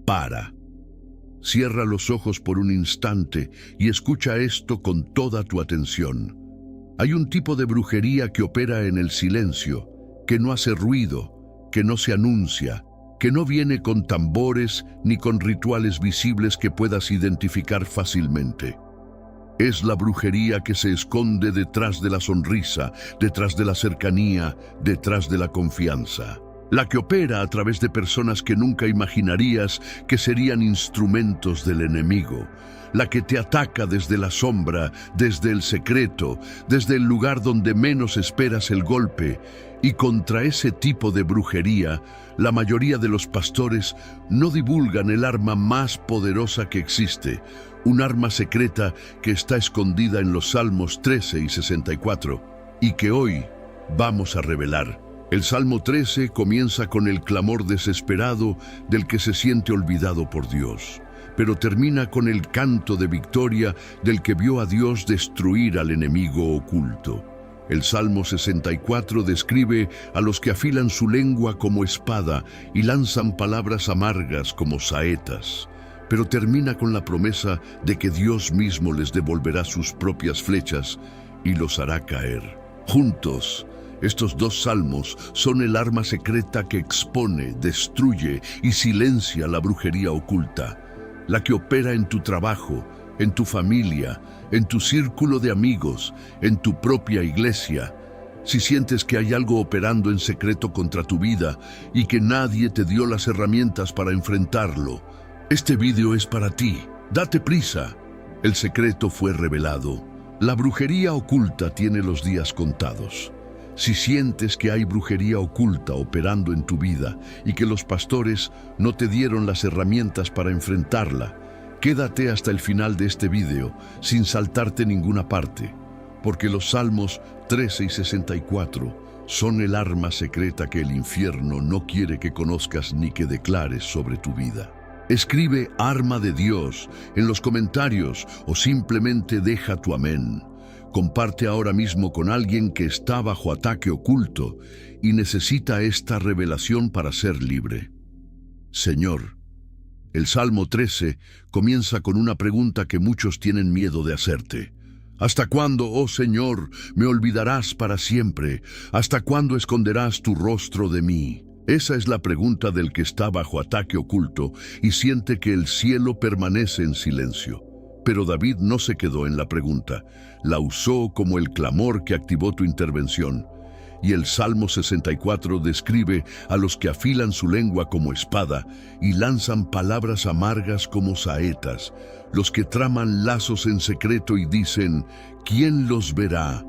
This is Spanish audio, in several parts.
Para. Cierra los ojos por un instante y escucha esto con toda tu atención. Hay un tipo de brujería que opera en el silencio, que no hace ruido, que no se anuncia, que no viene con tambores ni con rituales visibles que puedas identificar fácilmente. Es la brujería que se esconde detrás de la sonrisa, detrás de la cercanía, detrás de la confianza. La que opera a través de personas que nunca imaginarías que serían instrumentos del enemigo. La que te ataca desde la sombra, desde el secreto, desde el lugar donde menos esperas el golpe. Y contra ese tipo de brujería, la mayoría de los pastores no divulgan el arma más poderosa que existe, un arma secreta que está escondida en los Salmos 13 y 64, y que hoy vamos a revelar. El Salmo 13 comienza con el clamor desesperado del que se siente olvidado por Dios, pero termina con el canto de victoria del que vio a Dios destruir al enemigo oculto. El Salmo 64 describe a los que afilan su lengua como espada y lanzan palabras amargas como saetas, pero termina con la promesa de que Dios mismo les devolverá sus propias flechas y los hará caer. Juntos, estos dos salmos son el arma secreta que expone, destruye y silencia la brujería oculta, la que opera en tu trabajo, en tu familia, en tu círculo de amigos, en tu propia iglesia. Si sientes que hay algo operando en secreto contra tu vida y que nadie te dio las herramientas para enfrentarlo, este video es para ti. Date prisa. El secreto fue revelado. La brujería oculta tiene los días contados. Si sientes que hay brujería oculta operando en tu vida y que los pastores no te dieron las herramientas para enfrentarla, quédate hasta el final de este video sin saltarte ninguna parte, porque los Salmos 13 y 64 son el arma secreta que el infierno no quiere que conozcas ni que declares sobre tu vida. Escribe "arma de Dios" en los comentarios o simplemente deja tu amén. Comparte ahora mismo con alguien que está bajo ataque oculto y necesita esta revelación para ser libre. Señor, el Salmo 13 comienza con una pregunta que muchos tienen miedo de hacerte. ¿Hasta cuándo, oh Señor, me olvidarás para siempre? ¿Hasta cuándo esconderás tu rostro de mí? Esa es la pregunta del que está bajo ataque oculto y siente que el cielo permanece en silencio. Pero David no se quedó en la pregunta, la usó como el clamor que activó tu intervención. Y el Salmo 64 describe a los que afilan su lengua como espada y lanzan palabras amargas como saetas, los que traman lazos en secreto y dicen, ¿quién los verá?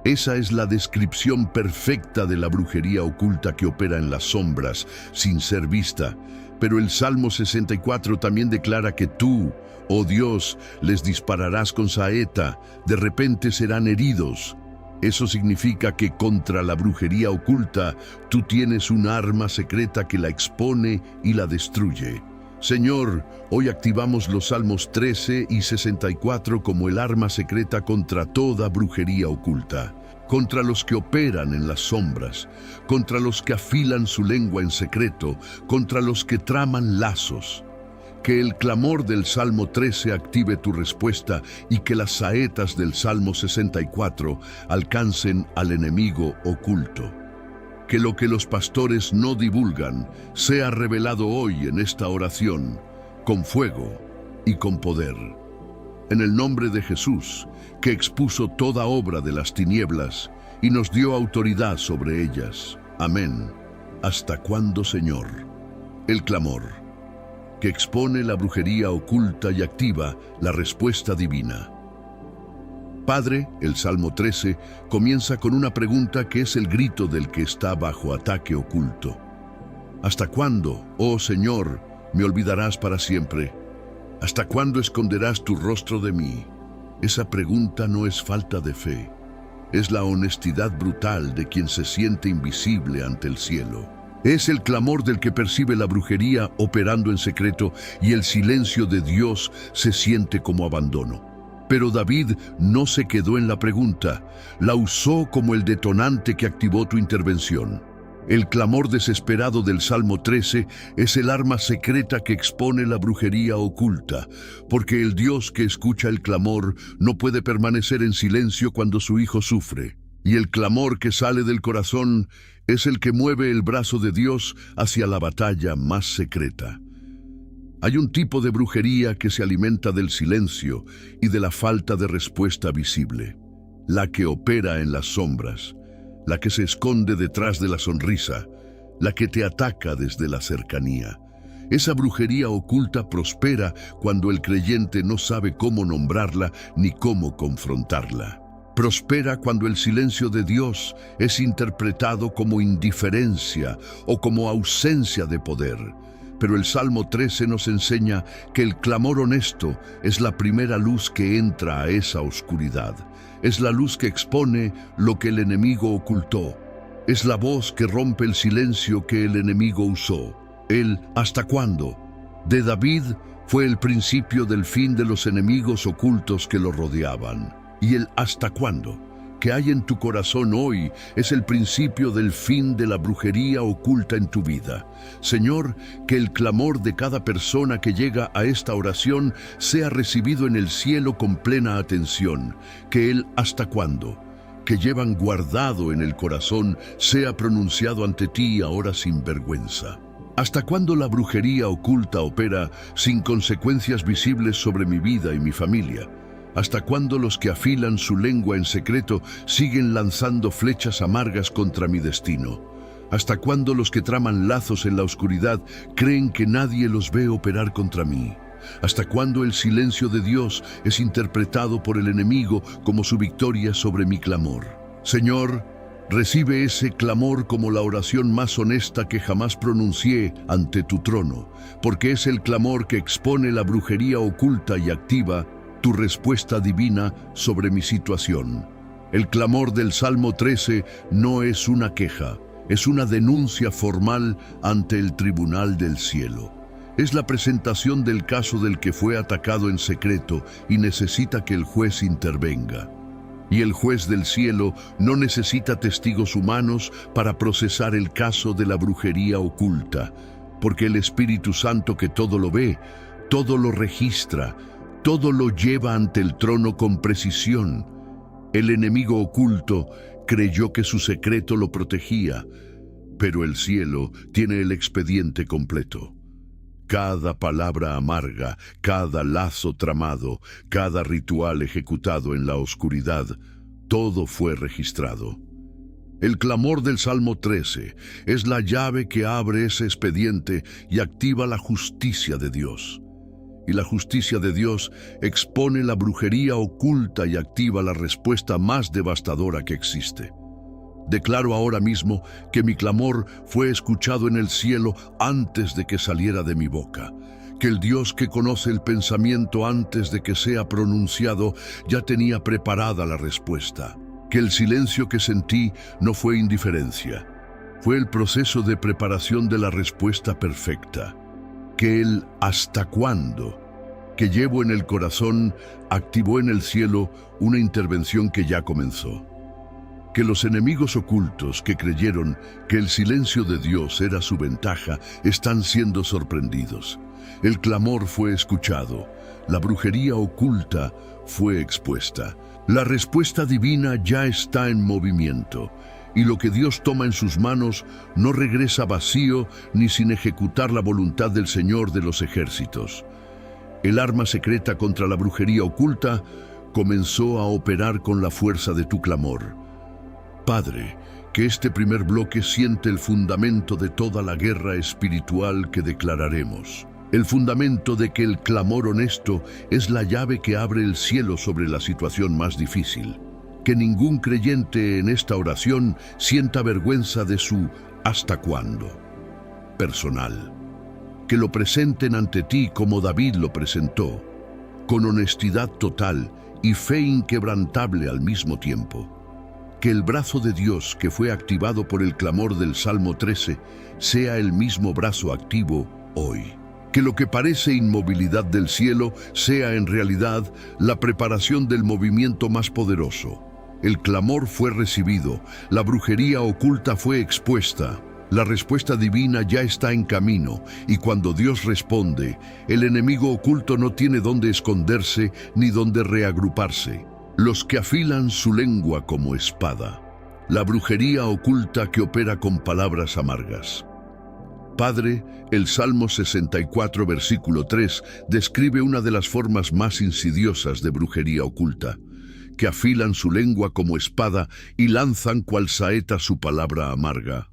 Esa es la descripción perfecta de la brujería oculta que opera en las sombras, sin ser vista. Pero el Salmo 64 también declara que tú, oh Dios, les dispararás con saeta, de repente serán heridos. Eso significa que contra la brujería oculta, tú tienes un arma secreta que la expone y la destruye. Señor, hoy activamos los Salmos 13 y 64 como el arma secreta contra toda brujería oculta, contra los que operan en las sombras, contra los que afilan su lengua en secreto, contra los que traman lazos. Que el clamor del Salmo 13 active tu respuesta y que las saetas del Salmo 64 alcancen al enemigo oculto. Que lo que los pastores no divulgan sea revelado hoy en esta oración, con fuego y con poder. En el nombre de Jesús, que expuso toda obra de las tinieblas y nos dio autoridad sobre ellas. Amén. ¿Hasta cuándo, Señor? El clamor, que expone la brujería oculta y activa la respuesta divina. Padre, el Salmo 13 comienza con una pregunta que es el grito del que está bajo ataque oculto. ¿Hasta cuándo, oh Señor, me olvidarás para siempre? ¿Hasta cuándo esconderás tu rostro de mí? Esa pregunta no es falta de fe, es la honestidad brutal de quien se siente invisible ante el cielo. Es el clamor del que percibe la brujería operando en secreto y el silencio de Dios se siente como abandono. Pero David no se quedó en la pregunta, la usó como el detonante que activó tu intervención. El clamor desesperado del Salmo 13 es el arma secreta que expone la brujería oculta, porque el Dios que escucha el clamor no puede permanecer en silencio cuando su hijo sufre. Y el clamor que sale del corazón es el que mueve el brazo de Dios hacia la batalla más secreta. Hay un tipo de brujería que se alimenta del silencio y de la falta de respuesta visible, la que opera en las sombras, la que se esconde detrás de la sonrisa, la que te ataca desde la cercanía. Esa brujería oculta prospera cuando el creyente no sabe cómo nombrarla ni cómo confrontarla. Prospera cuando el silencio de Dios es interpretado como indiferencia o como ausencia de poder. Pero el Salmo 13 nos enseña que el clamor honesto es la primera luz que entra a esa oscuridad. Es la luz que expone lo que el enemigo ocultó. Es la voz que rompe el silencio que el enemigo usó. El ¿hasta cuándo? De David fue el principio del fin de los enemigos ocultos que lo rodeaban. Y el ¿hasta cuándo? Que hay en tu corazón hoy es el principio del fin de la brujería oculta en tu vida. Señor, que el clamor de cada persona que llega a esta oración sea recibido en el cielo con plena atención. Que el ¿hasta cuándo? Que llevan guardado en el corazón sea pronunciado ante ti ahora sin vergüenza. ¿Hasta cuándo la brujería oculta opera sin consecuencias visibles sobre mi vida y mi familia? ¿Hasta cuándo los que afilan su lengua en secreto siguen lanzando flechas amargas contra mi destino? ¿Hasta cuándo los que traman lazos en la oscuridad creen que nadie los ve operar contra mí? ¿Hasta cuándo el silencio de Dios es interpretado por el enemigo como su victoria sobre mi clamor? Señor, recibe ese clamor como la oración más honesta que jamás pronuncié ante tu trono, porque es el clamor que expone la brujería oculta y activa tu respuesta divina sobre mi situación. El clamor del Salmo 13 no es una queja, es una denuncia formal ante el tribunal del cielo. Es la presentación del caso del que fue atacado en secreto y necesita que el juez intervenga. Y el juez del cielo no necesita testigos humanos para procesar el caso de la brujería oculta, porque el Espíritu Santo que todo lo ve, todo lo registra, todo lo lleva ante el trono con precisión. El enemigo oculto creyó que su secreto lo protegía, pero el cielo tiene el expediente completo. Cada palabra amarga, cada lazo tramado, cada ritual ejecutado en la oscuridad, todo fue registrado. El clamor del Salmo 13 es la llave que abre ese expediente y activa la justicia de Dios. Y la justicia de Dios expone la brujería oculta y activa la respuesta más devastadora que existe. Declaro ahora mismo que mi clamor fue escuchado en el cielo antes de que saliera de mi boca, que el Dios que conoce el pensamiento antes de que sea pronunciado ya tenía preparada la respuesta, que el silencio que sentí no fue indiferencia, fue el proceso de preparación de la respuesta perfecta, que el ¿hasta cuándo? Que llevo en el corazón activó en el cielo una intervención que ya comenzó. Que los enemigos ocultos que creyeron que el silencio de Dios era su ventaja están siendo sorprendidos. El clamor fue escuchado, la brujería oculta fue expuesta. La respuesta divina ya está en movimiento, y lo que Dios toma en sus manos no regresa vacío ni sin ejecutar la voluntad del Señor de los ejércitos. El arma secreta contra la brujería oculta comenzó a operar con la fuerza de tu clamor. Padre, que este primer bloque siente el fundamento de toda la guerra espiritual que declararemos. El fundamento de que el clamor honesto es la llave que abre el cielo sobre la situación más difícil. Que ningún creyente en esta oración sienta vergüenza de su ¿hasta cuándo? Personal. Que lo presenten ante ti como David lo presentó, con honestidad total y fe inquebrantable al mismo tiempo. Que el brazo de Dios que fue activado por el clamor del Salmo 13 sea el mismo brazo activo hoy. Que lo que parece inmovilidad del cielo sea en realidad la preparación del movimiento más poderoso. El clamor fue recibido, la brujería oculta fue expuesta, La respuesta divina ya está en camino, y cuando Dios responde, el enemigo oculto no tiene dónde esconderse ni dónde reagruparse. Los que afilan su lengua como espada. La brujería oculta que opera con palabras amargas. Padre, el Salmo 64, versículo 3, describe una de las formas más insidiosas de brujería oculta, que afilan su lengua como espada y lanzan cual saeta su palabra amarga.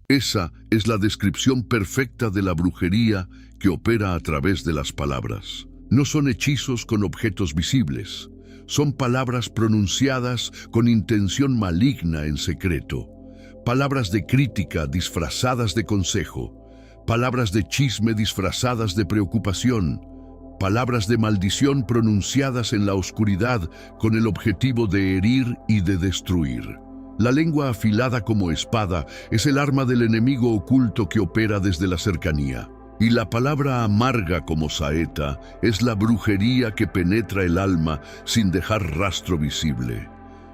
Esa es la descripción perfecta de la brujería que opera a través de las palabras. No son hechizos con objetos visibles, son palabras pronunciadas con intención maligna en secreto, palabras de crítica disfrazadas de consejo, palabras de chisme disfrazadas de preocupación, palabras de maldición pronunciadas en la oscuridad con el objetivo de herir y de destruir. La lengua afilada como espada es el arma del enemigo oculto que opera desde la cercanía. Y la palabra amarga como saeta es la brujería que penetra el alma sin dejar rastro visible.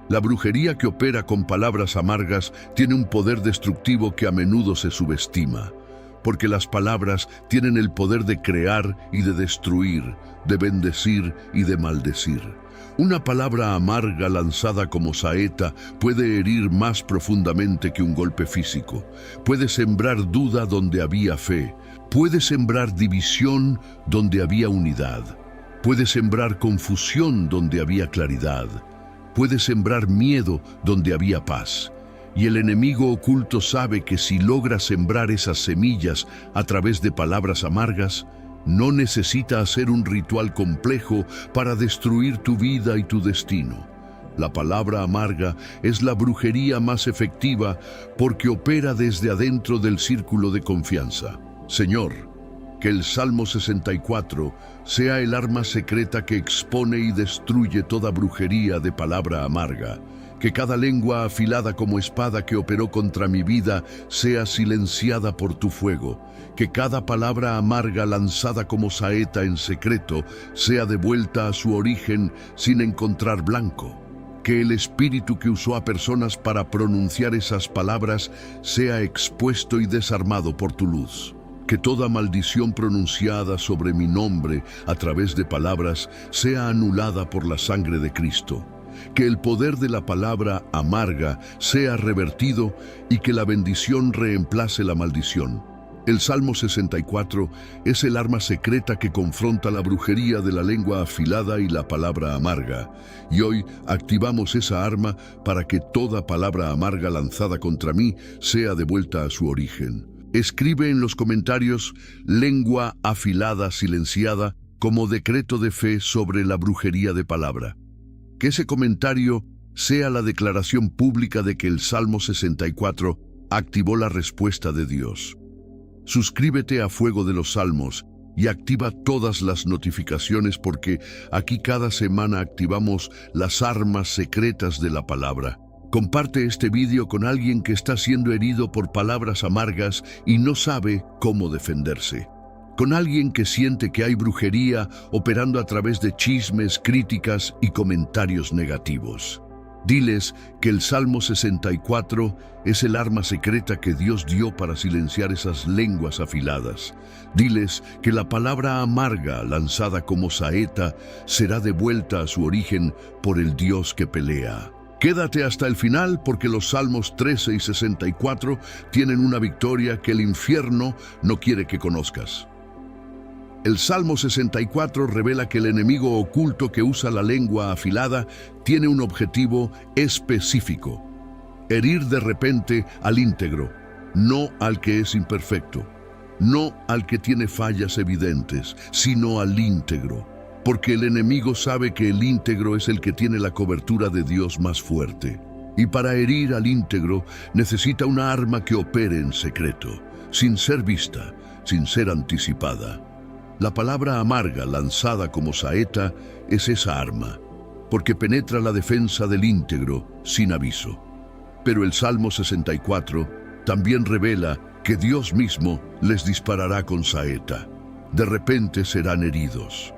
La brujería que opera con palabras amargas tiene un poder destructivo que a menudo se subestima, porque las palabras tienen el poder de crear y de destruir, de bendecir y de maldecir. Una palabra amarga lanzada como saeta puede herir más profundamente que un golpe físico. Puede sembrar duda donde había fe. Puede sembrar división donde había unidad. Puede sembrar confusión donde había claridad. Puede sembrar miedo donde había paz. Y el enemigo oculto sabe que si logra sembrar esas semillas a través de palabras amargas, no necesita hacer un ritual complejo para destruir tu vida y tu destino. La palabra amarga es la brujería más efectiva porque opera desde adentro del círculo de confianza. Señor, que el Salmo 64 sea el arma secreta que expone y destruye toda brujería de palabra amarga. Que cada lengua afilada como espada que operó contra mi vida sea silenciada por tu fuego. Que cada palabra amarga lanzada como saeta en secreto sea devuelta a su origen sin encontrar blanco. Que el espíritu que usó a personas para pronunciar esas palabras sea expuesto y desarmado por tu luz. Que toda maldición pronunciada sobre mi nombre a través de palabras sea anulada por la sangre de Cristo. Que el poder de la palabra amarga sea revertido y que la bendición reemplace la maldición. El Salmo 64 es el arma secreta que confronta la brujería de la lengua afilada y la palabra amarga. Y hoy activamos esa arma para que toda palabra amarga lanzada contra mí sea devuelta a su origen. Escribe en los comentarios lengua afilada silenciada como decreto de fe sobre la brujería de palabra. Que ese comentario sea la declaración pública de que el Salmo 64 activó la respuesta de Dios. Suscríbete a Fuego de los Salmos y activa todas las notificaciones porque aquí cada semana activamos las armas secretas de la palabra. Comparte este vídeo con alguien que está siendo herido por palabras amargas y no sabe cómo defenderse. Con alguien que siente que hay brujería operando a través de chismes, críticas y comentarios negativos. Diles que el Salmo 64 es el arma secreta que Dios dio para silenciar esas lenguas afiladas. Diles que la palabra amarga lanzada como saeta será devuelta a su origen por el Dios que pelea. Quédate hasta el final porque los Salmos 13 y 64 tienen una victoria que el infierno no quiere que conozcas. El Salmo 64 revela que el enemigo oculto que usa la lengua afilada tiene un objetivo específico: herir de repente al íntegro, no al que es imperfecto, no al que tiene fallas evidentes, sino al íntegro, porque el enemigo sabe que el íntegro es el que tiene la cobertura de Dios más fuerte. Y para herir al íntegro necesita una arma que opere en secreto, sin ser vista, sin ser anticipada. La palabra amarga lanzada como saeta es esa arma, porque penetra la defensa del íntegro sin aviso. Pero el Salmo 64 también revela que Dios mismo les disparará con saeta. De repente serán heridos.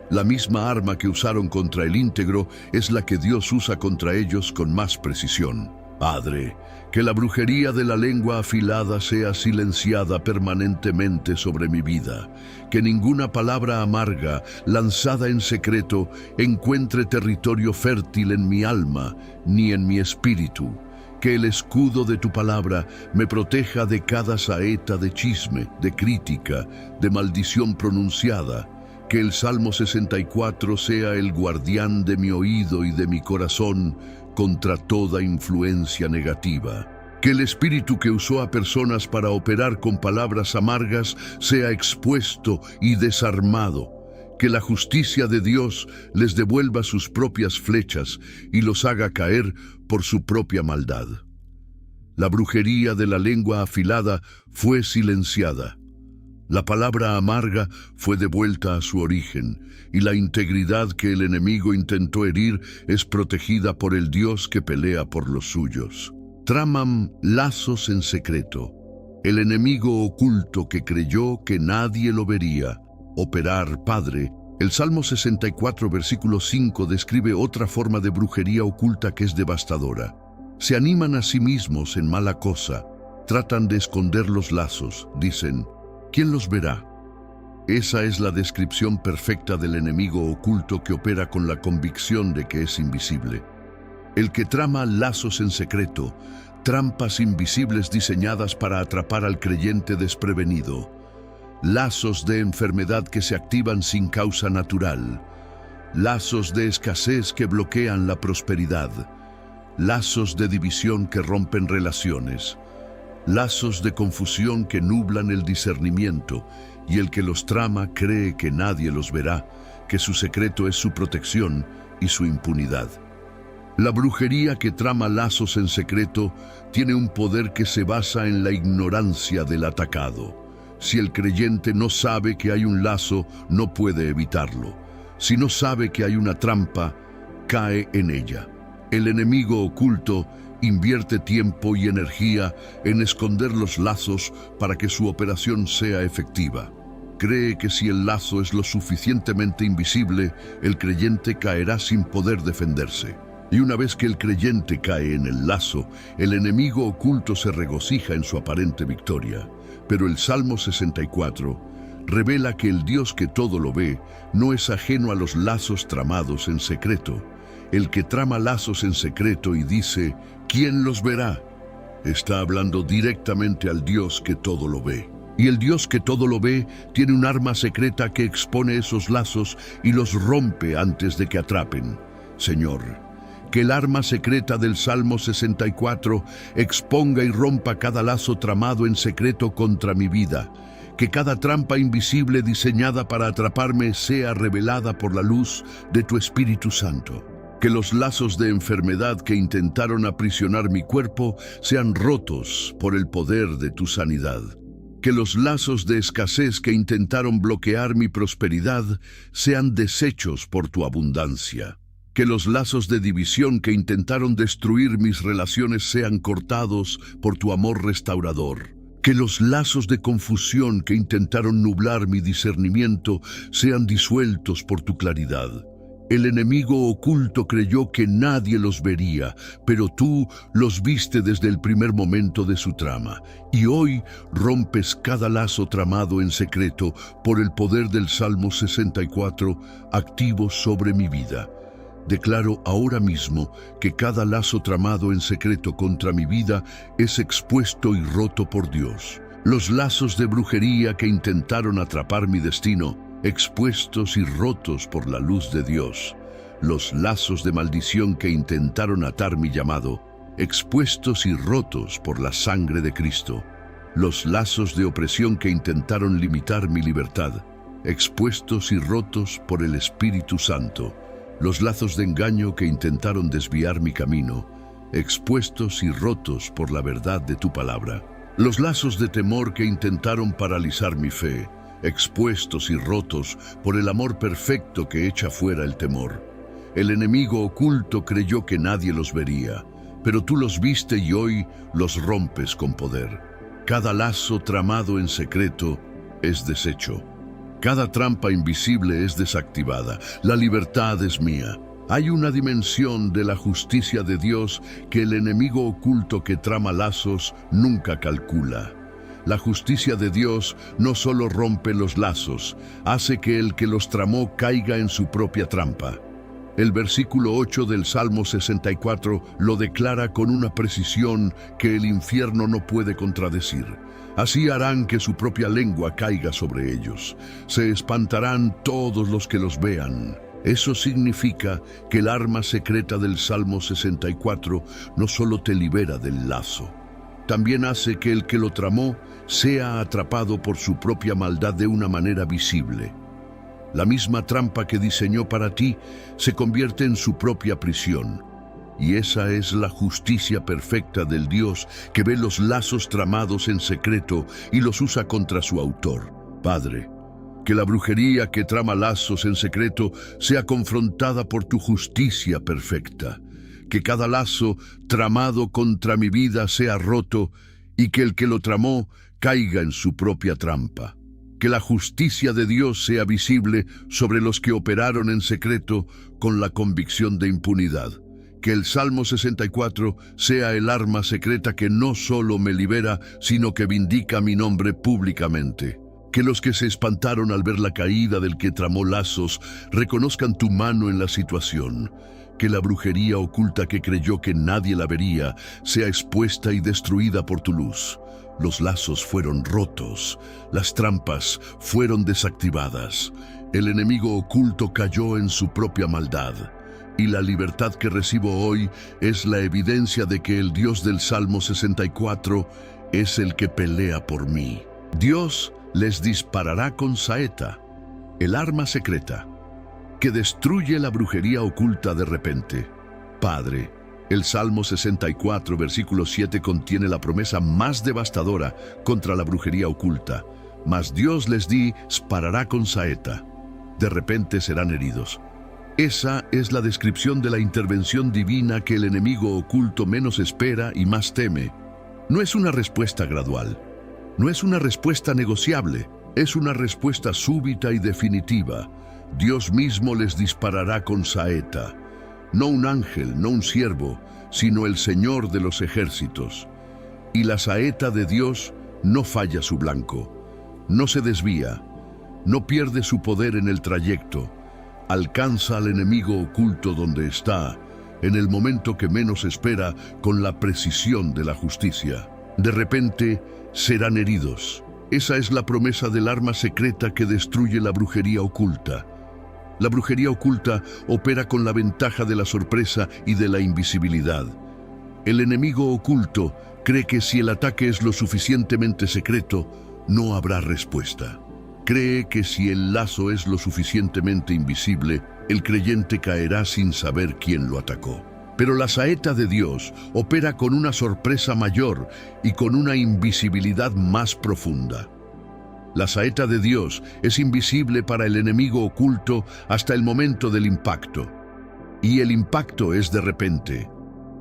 La misma arma que usaron contra el íntegro es la que Dios usa contra ellos con más precisión. Padre, que la brujería de la lengua afilada sea silenciada permanentemente sobre mi vida, que ninguna palabra amarga, lanzada en secreto, encuentre territorio fértil en mi alma ni en mi espíritu, que el escudo de tu palabra me proteja de cada saeta de chisme, de crítica, de maldición pronunciada, que el Salmo 64 sea el guardián de mi oído y de mi corazón contra toda influencia negativa. Que el espíritu que usó a personas para operar con palabras amargas sea expuesto y desarmado. Que la justicia de Dios les devuelva sus propias flechas y los haga caer por su propia maldad. La brujería de la lengua afilada fue silenciada. La palabra amarga fue devuelta a su origen, y la integridad que el enemigo intentó herir es protegida por el Dios que pelea por los suyos. Traman lazos en secreto. El enemigo oculto que creyó que nadie lo vería. Operar, Padre. El Salmo 64, versículo 5 describe otra forma de brujería oculta que es devastadora. Se animan a sí mismos en mala cosa. Tratan de esconder los lazos. Dicen, ¿quién los verá? Esa es la descripción perfecta del enemigo oculto que opera con la convicción de que es invisible. El que trama lazos en secreto, trampas invisibles diseñadas para atrapar al creyente desprevenido, lazos de enfermedad que se activan sin causa natural, lazos de escasez que bloquean la prosperidad, lazos de división que rompen relaciones, lazos de confusión que nublan el discernimiento, y el que los trama cree que nadie los verá, que su secreto es su protección y su impunidad. La brujería que trama lazos en secreto tiene un poder que se basa en la ignorancia del atacado. Si el creyente no sabe que hay un lazo, no puede evitarlo. Si no sabe que hay una trampa, cae en ella. El enemigo oculto invierte tiempo y energía en esconder los lazos para que su operación sea efectiva. Cree que si el lazo es lo suficientemente invisible, el creyente caerá sin poder defenderse. Y una vez que el creyente cae en el lazo, el enemigo oculto se regocija en su aparente victoria. Pero el Salmo 64 revela que el Dios que todo lo ve no es ajeno a los lazos tramados en secreto. El que trama lazos en secreto y dice, ¿quién los verá?, está hablando directamente al Dios que todo lo ve. Y el Dios que todo lo ve tiene un arma secreta que expone esos lazos y los rompe antes de que atrapen. Señor, que el arma secreta del Salmo 64 exponga y rompa cada lazo tramado en secreto contra mi vida. Que cada trampa invisible diseñada para atraparme sea revelada por la luz de tu Espíritu Santo. Que los lazos de enfermedad que intentaron aprisionar mi cuerpo sean rotos por el poder de tu sanidad. Que los lazos de escasez que intentaron bloquear mi prosperidad sean deshechos por tu abundancia. Que los lazos de división que intentaron destruir mis relaciones sean cortados por tu amor restaurador. Que los lazos de confusión que intentaron nublar mi discernimiento sean disueltos por tu claridad. El enemigo oculto creyó que nadie los vería, pero tú los viste desde el primer momento de su trama. Y hoy rompes cada lazo tramado en secreto por el poder del Salmo 64 activo sobre mi vida. Declaro ahora mismo que cada lazo tramado en secreto contra mi vida es expuesto y roto por Dios. Los lazos de brujería que intentaron atrapar mi destino, expuestos y rotos por la luz de Dios. Los lazos de maldición que intentaron atar mi llamado, expuestos y rotos por la sangre de Cristo. Los lazos de opresión que intentaron limitar mi libertad, expuestos y rotos por el Espíritu Santo. Los lazos de engaño que intentaron desviar mi camino, expuestos y rotos por la verdad de tu palabra. Los lazos de temor que intentaron paralizar mi fe, expuestos y rotos por el amor perfecto que echa fuera el temor. El enemigo oculto creyó que nadie los vería, pero tú los viste y hoy los rompes con poder. Cada lazo tramado en secreto es deshecho. Cada trampa invisible es desactivada. La libertad es mía. Hay una dimensión de la justicia de Dios que el enemigo oculto que trama lazos nunca calcula. La justicia de Dios no solo rompe los lazos, hace que el que los tramó caiga en su propia trampa. El versículo 8 del Salmo 64 lo declara con una precisión que el infierno no puede contradecir. Así harán que su propia lengua caiga sobre ellos. Se espantarán todos los que los vean. Eso significa que el arma secreta del Salmo 64 no solo te libera del lazo, también hace que el que lo tramó sea atrapado por su propia maldad de una manera visible. La misma trampa que diseñó para ti se convierte en su propia prisión. Y esa es la justicia perfecta del Dios que ve los lazos tramados en secreto y los usa contra su autor. Padre, que la brujería que trama lazos en secreto sea confrontada por tu justicia perfecta. Que cada lazo tramado contra mi vida sea roto y que el que lo tramó caiga en su propia trampa. Que la justicia de Dios sea visible sobre los que operaron en secreto con la convicción de impunidad. Que el Salmo 64 sea el arma secreta que no solo me libera, sino que vindica mi nombre públicamente. Que los que se espantaron al ver la caída del que tramó lazos reconozcan tu mano en la situación. Que la brujería oculta que creyó que nadie la vería sea expuesta y destruida por tu luz. Los lazos fueron rotos, las trampas fueron desactivadas. El enemigo oculto cayó en su propia maldad. Y la libertad que recibo hoy es la evidencia de que el Dios del Salmo 64 es el que pelea por mí. Dios les disparará con saeta, el arma secreta, que destruye la brujería oculta de repente. Padre, el Salmo 64, versículo 7 contiene la promesa más devastadora contra la brujería oculta. Mas Dios les disparará con saeta. De repente serán heridos. Esa es la descripción de la intervención divina que el enemigo oculto menos espera y más teme. No es una respuesta gradual. No es una respuesta negociable, es una respuesta súbita y definitiva. Dios mismo les disparará con saeta. No un ángel, no un siervo, sino el Señor de los ejércitos. Y la saeta de Dios no falla su blanco, no se desvía, no pierde su poder en el trayecto, alcanza al enemigo oculto donde está, en el momento que menos espera, con la precisión de la justicia. De repente, serán heridos. Esa es la promesa del arma secreta que destruye la brujería oculta. La brujería oculta opera con la ventaja de la sorpresa y de la invisibilidad. El enemigo oculto cree que si el ataque es lo suficientemente secreto, no habrá respuesta. Cree que si el lazo es lo suficientemente invisible, el creyente caerá sin saber quién lo atacó. Pero la saeta de Dios opera con una sorpresa mayor y con una invisibilidad más profunda. La saeta de Dios es invisible para el enemigo oculto hasta el momento del impacto. Y el impacto es de repente,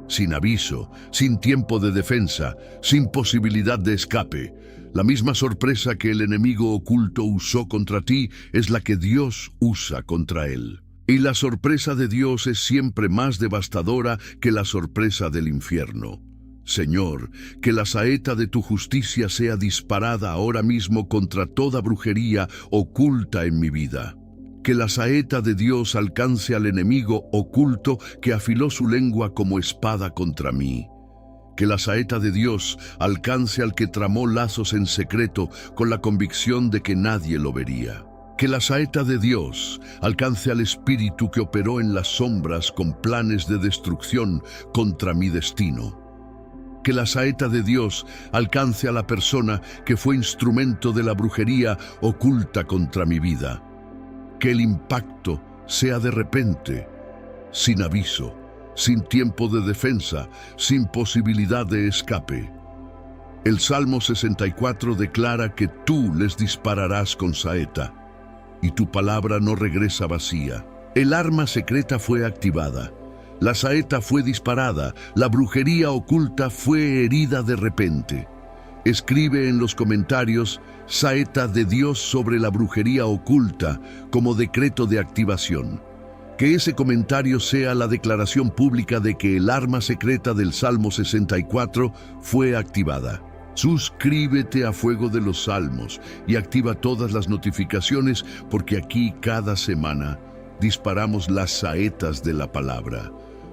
sin aviso, sin tiempo de defensa, sin posibilidad de escape. La misma sorpresa que el enemigo oculto usó contra ti es la que Dios usa contra él. Y la sorpresa de Dios es siempre más devastadora que la sorpresa del infierno. Señor, que la saeta de tu justicia sea disparada ahora mismo contra toda brujería oculta en mi vida. Que la saeta de Dios alcance al enemigo oculto que afiló su lengua como espada contra mí. Que la saeta de Dios alcance al que tramó lazos en secreto con la convicción de que nadie lo vería. Que la saeta de Dios alcance al espíritu que operó en las sombras con planes de destrucción contra mi destino. Que la saeta de Dios alcance a la persona que fue instrumento de la brujería oculta contra mi vida. Que el impacto sea de repente, sin aviso, sin tiempo de defensa, sin posibilidad de escape. El Salmo 64 declara que tú les dispararás con saeta, y tu palabra no regresa vacía. El arma secreta fue activada, la saeta fue disparada, la brujería oculta fue herida de repente. Escribe en los comentarios saeta de Dios sobre la brujería oculta como decreto de activación. Que ese comentario sea la declaración pública de que el arma secreta del Salmo 64 fue activada. Suscríbete a Fuego de los Salmos y activa todas las notificaciones, porque aquí cada semana disparamos las saetas de la palabra.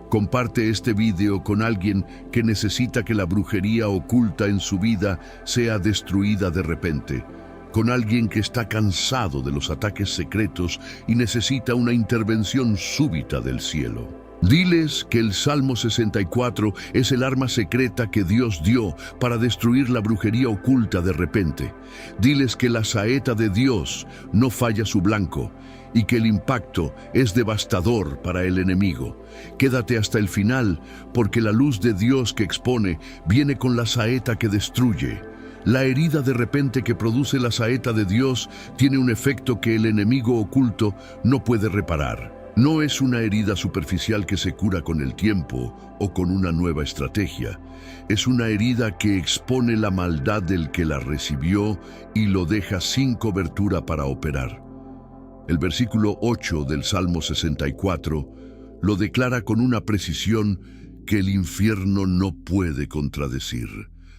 Comparte este video con alguien que necesita que la brujería oculta en su vida sea destruida de repente, con alguien que está cansado de los ataques secretos y necesita una intervención súbita del cielo. Diles que el Salmo 64 es el arma secreta que Dios dio para destruir la brujería oculta de repente. Diles que la saeta de Dios no falla su blanco y que el impacto es devastador para el enemigo. Quédate hasta el final, porque la luz de Dios que expone viene con la saeta que destruye. La herida de repente que produce la saeta de Dios tiene un efecto que el enemigo oculto no puede reparar. No es una herida superficial que se cura con el tiempo o con una nueva estrategia. Es una herida que expone la maldad del que la recibió y lo deja sin cobertura para operar. El versículo 8 del Salmo 64 lo declara con una precisión que el infierno no puede contradecir.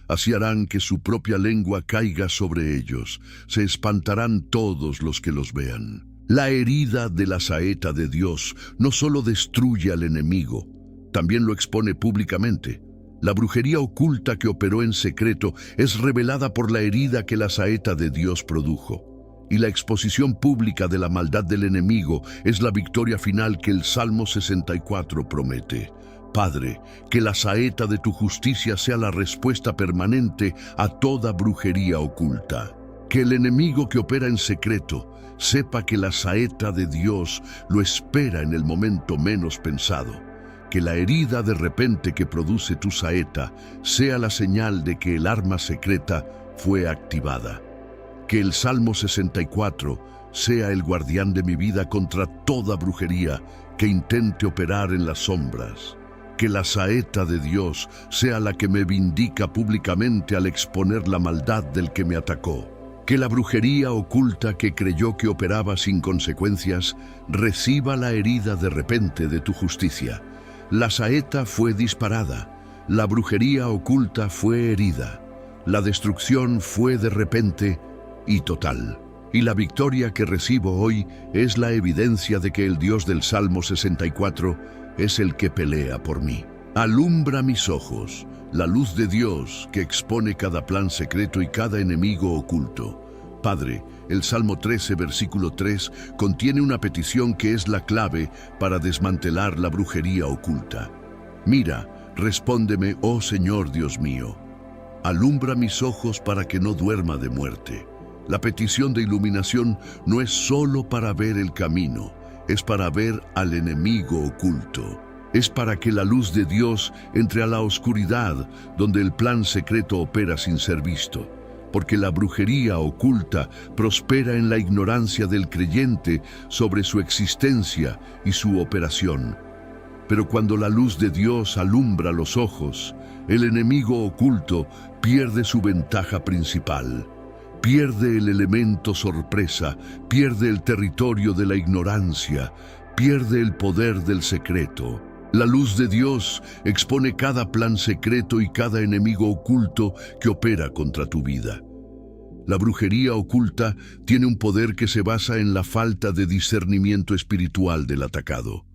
Así harán que su propia lengua caiga sobre ellos. Se espantarán todos los que los vean. La herida de la saeta de Dios no solo destruye al enemigo, también lo expone públicamente. La brujería oculta que operó en secreto es revelada por la herida que la saeta de Dios produjo. Y la exposición pública de la maldad del enemigo es la victoria final que el Salmo 64 promete. Padre, que la saeta de tu justicia sea la respuesta permanente a toda brujería oculta. Que el enemigo que opera en secreto sepa que la saeta de Dios lo espera en el momento menos pensado. Que la herida de repente que produce tu saeta sea la señal de que el arma secreta fue activada. Que el Salmo 64 sea el guardián de mi vida contra toda brujería que intente operar en las sombras. Que la saeta de Dios sea la que me vindica públicamente al exponer la maldad del que me atacó. Que la brujería oculta que creyó que operaba sin consecuencias reciba la herida de repente de tu justicia. La saeta fue disparada, la brujería oculta fue herida, la destrucción fue de repente y total. Y la victoria que recibo hoy es la evidencia de que el Dios del Salmo 64 es el que pelea por mí. Alumbra mis ojos, la luz de Dios que expone cada plan secreto y cada enemigo oculto. Padre, el Salmo 13, versículo 3, contiene una petición que es la clave para desmantelar la brujería oculta. Mira, respóndeme, oh Señor Dios mío. Alumbra mis ojos para que no duerma de muerte. La petición de iluminación no es solo para ver el camino, es para ver al enemigo oculto. Es para que la luz de Dios entre a la oscuridad donde el plan secreto opera sin ser visto. Porque la brujería oculta prospera en la ignorancia del creyente sobre su existencia y su operación. Pero cuando la luz de Dios alumbra los ojos, el enemigo oculto pierde su ventaja principal. Pierde el elemento sorpresa, pierde el territorio de la ignorancia, pierde el poder del secreto. La luz de Dios expone cada plan secreto y cada enemigo oculto que opera contra tu vida. La brujería oculta tiene un poder que se basa en la falta de discernimiento espiritual del atacado.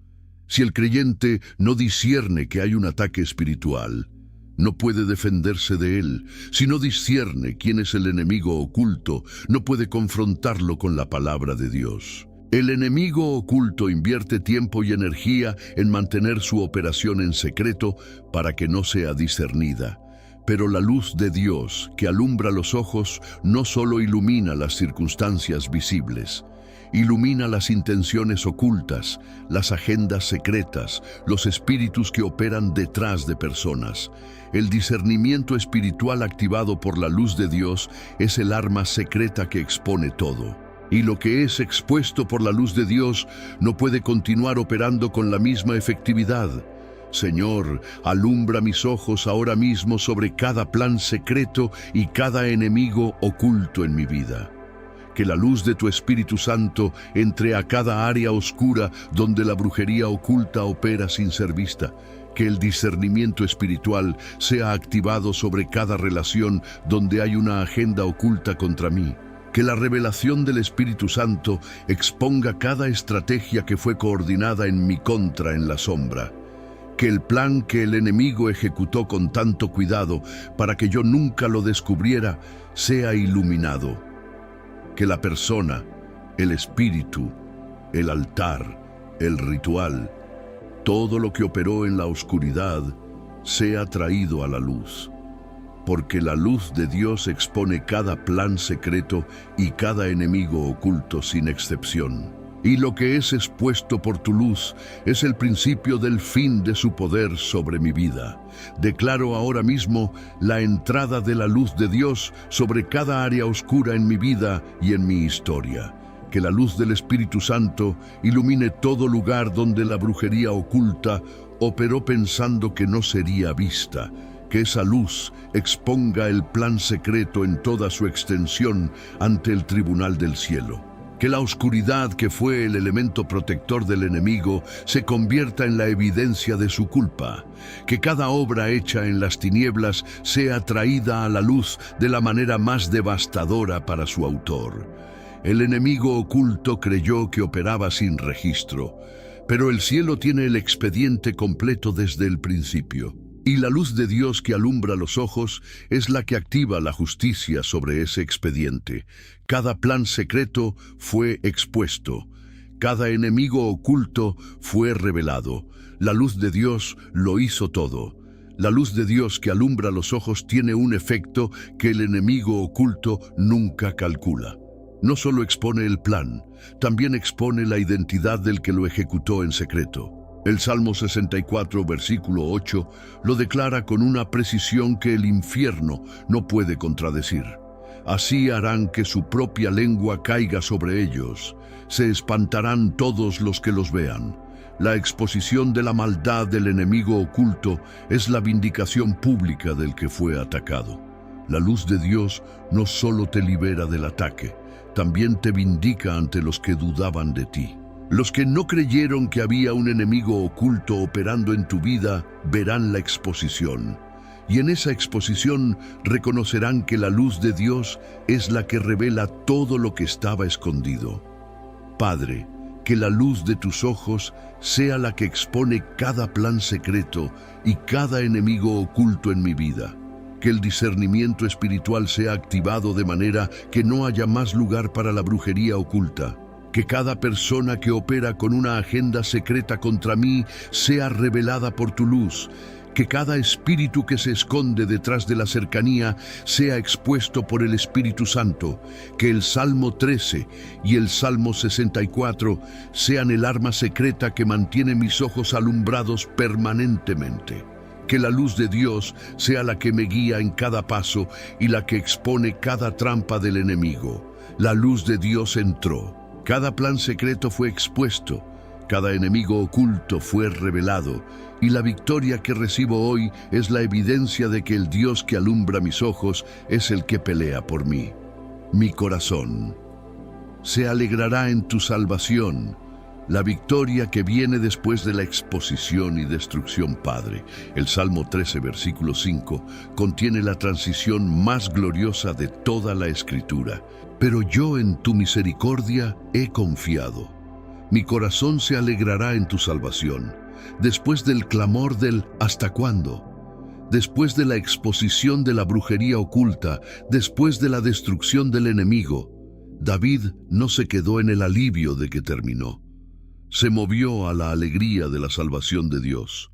Si el creyente no discierne que hay un ataque espiritual, no puede defenderse de él. Si no discierne quién es el enemigo oculto, no puede confrontarlo con la palabra de Dios. El enemigo oculto invierte tiempo y energía en mantener su operación en secreto para que no sea discernida. Pero la luz de Dios, que alumbra los ojos, no solo ilumina las circunstancias visibles, ilumina las intenciones ocultas, las agendas secretas, los espíritus que operan detrás de personas. El discernimiento espiritual activado por la luz de Dios es el arma secreta que expone todo. Y lo que es expuesto por la luz de Dios no puede continuar operando con la misma efectividad. Señor, alumbra mis ojos ahora mismo sobre cada plan secreto y cada enemigo oculto en mi vida. Que la luz de tu Espíritu Santo entre a cada área oscura donde la brujería oculta opera sin ser vista. Que el discernimiento espiritual sea activado sobre cada relación donde hay una agenda oculta contra mí. Que la revelación del Espíritu Santo exponga cada estrategia que fue coordinada en mi contra en la sombra. Que el plan que el enemigo ejecutó con tanto cuidado para que yo nunca lo descubriera sea iluminado. Que la persona, el espíritu, el altar, el ritual, todo lo que operó en la oscuridad sea traído a la luz. Porque la luz de Dios expone cada plan secreto y cada enemigo oculto sin excepción. Y lo que es expuesto por tu luz es el principio del fin de su poder sobre mi vida. Declaro ahora mismo la entrada de la luz de Dios sobre cada área oscura en mi vida y en mi historia. Que la luz del Espíritu Santo ilumine todo lugar donde la brujería oculta operó pensando que no sería vista. Que esa luz exponga el plan secreto en toda su extensión ante el tribunal del cielo. Que la oscuridad que fue el elemento protector del enemigo se convierta en la evidencia de su culpa. Que cada obra hecha en las tinieblas sea traída a la luz de la manera más devastadora para su autor. El enemigo oculto creyó que operaba sin registro, pero el cielo tiene el expediente completo desde el principio. Y la luz de Dios que alumbra los ojos es la que activa la justicia sobre ese expediente. Cada plan secreto fue expuesto. Cada enemigo oculto fue revelado. La luz de Dios lo hizo todo. La luz de Dios que alumbra los ojos tiene un efecto que el enemigo oculto nunca calcula. No solo expone el plan, también expone la identidad del que lo ejecutó en secreto. El Salmo 64, versículo 8, lo declara con una precisión que el infierno no puede contradecir. Así harán que su propia lengua caiga sobre ellos. Se espantarán todos los que los vean. La exposición de la maldad del enemigo oculto es la vindicación pública del que fue atacado. La luz de Dios no solo te libera del ataque, también te vindica ante los que dudaban de ti. Los que no creyeron que había un enemigo oculto operando en tu vida verán la exposición. Y en esa exposición reconocerán que la luz de Dios es la que revela todo lo que estaba escondido. Padre, que la luz de tus ojos sea la que expone cada plan secreto y cada enemigo oculto en mi vida. Que el discernimiento espiritual sea activado de manera que no haya más lugar para la brujería oculta. Que cada persona que opera con una agenda secreta contra mí sea revelada por tu luz. Que cada espíritu que se esconde detrás de la cercanía sea expuesto por el Espíritu Santo. Que el Salmo 13 y el Salmo 64 sean el arma secreta que mantiene mis ojos alumbrados permanentemente. Que la luz de Dios sea la que me guía en cada paso y la que expone cada trampa del enemigo. La luz de Dios entró. Cada plan secreto fue expuesto, cada enemigo oculto fue revelado, y la victoria que recibo hoy es la evidencia de que el Dios que alumbra mis ojos es el que pelea por mí. Mi corazón se alegrará en tu salvación, la victoria que viene después de la exposición y destrucción, Padre. El Salmo 13, versículo 5, contiene la transición más gloriosa de toda la Escritura. Pero yo en tu misericordia he confiado. Mi corazón se alegrará en tu salvación. Después del clamor del ¿hasta cuándo? Después de la exposición de la brujería oculta, después de la destrucción del enemigo, David no se quedó en el alivio de que terminó. Se movió a la alegría de la salvación de Dios.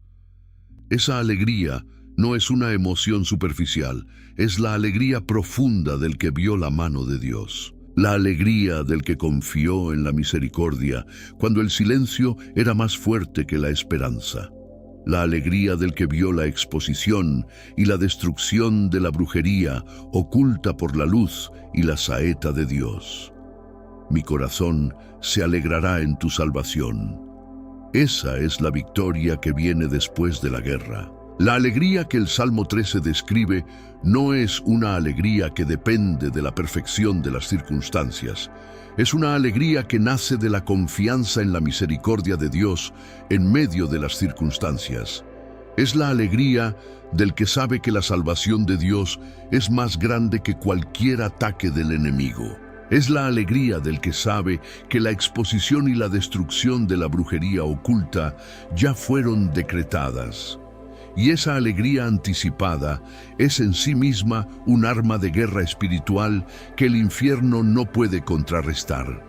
Esa alegría no es una emoción superficial, es la alegría profunda del que vio la mano de Dios. La alegría del que confió en la misericordia cuando el silencio era más fuerte que la esperanza. La alegría del que vio la exposición y la destrucción de la brujería oculta por la luz y la saeta de Dios. Mi corazón se alegrará en tu salvación. Esa es la victoria que viene después de la guerra. La alegría que el Salmo 13 describe no es una alegría que depende de la perfección de las circunstancias. Es una alegría que nace de la confianza en la misericordia de Dios en medio de las circunstancias. Es la alegría del que sabe que la salvación de Dios es más grande que cualquier ataque del enemigo. Es la alegría del que sabe que la exposición y la destrucción de la brujería oculta ya fueron decretadas. Y esa alegría anticipada es en sí misma un arma de guerra espiritual que el infierno no puede contrarrestar.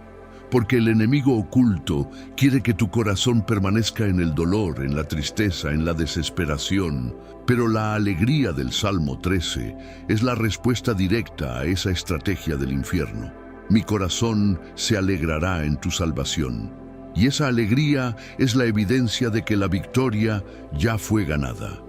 Porque el enemigo oculto quiere que tu corazón permanezca en el dolor, en la tristeza, en la desesperación. Pero la alegría del Salmo 13 es la respuesta directa a esa estrategia del infierno. Mi corazón se alegrará en tu salvación. Y esa alegría es la evidencia de que la victoria ya fue ganada.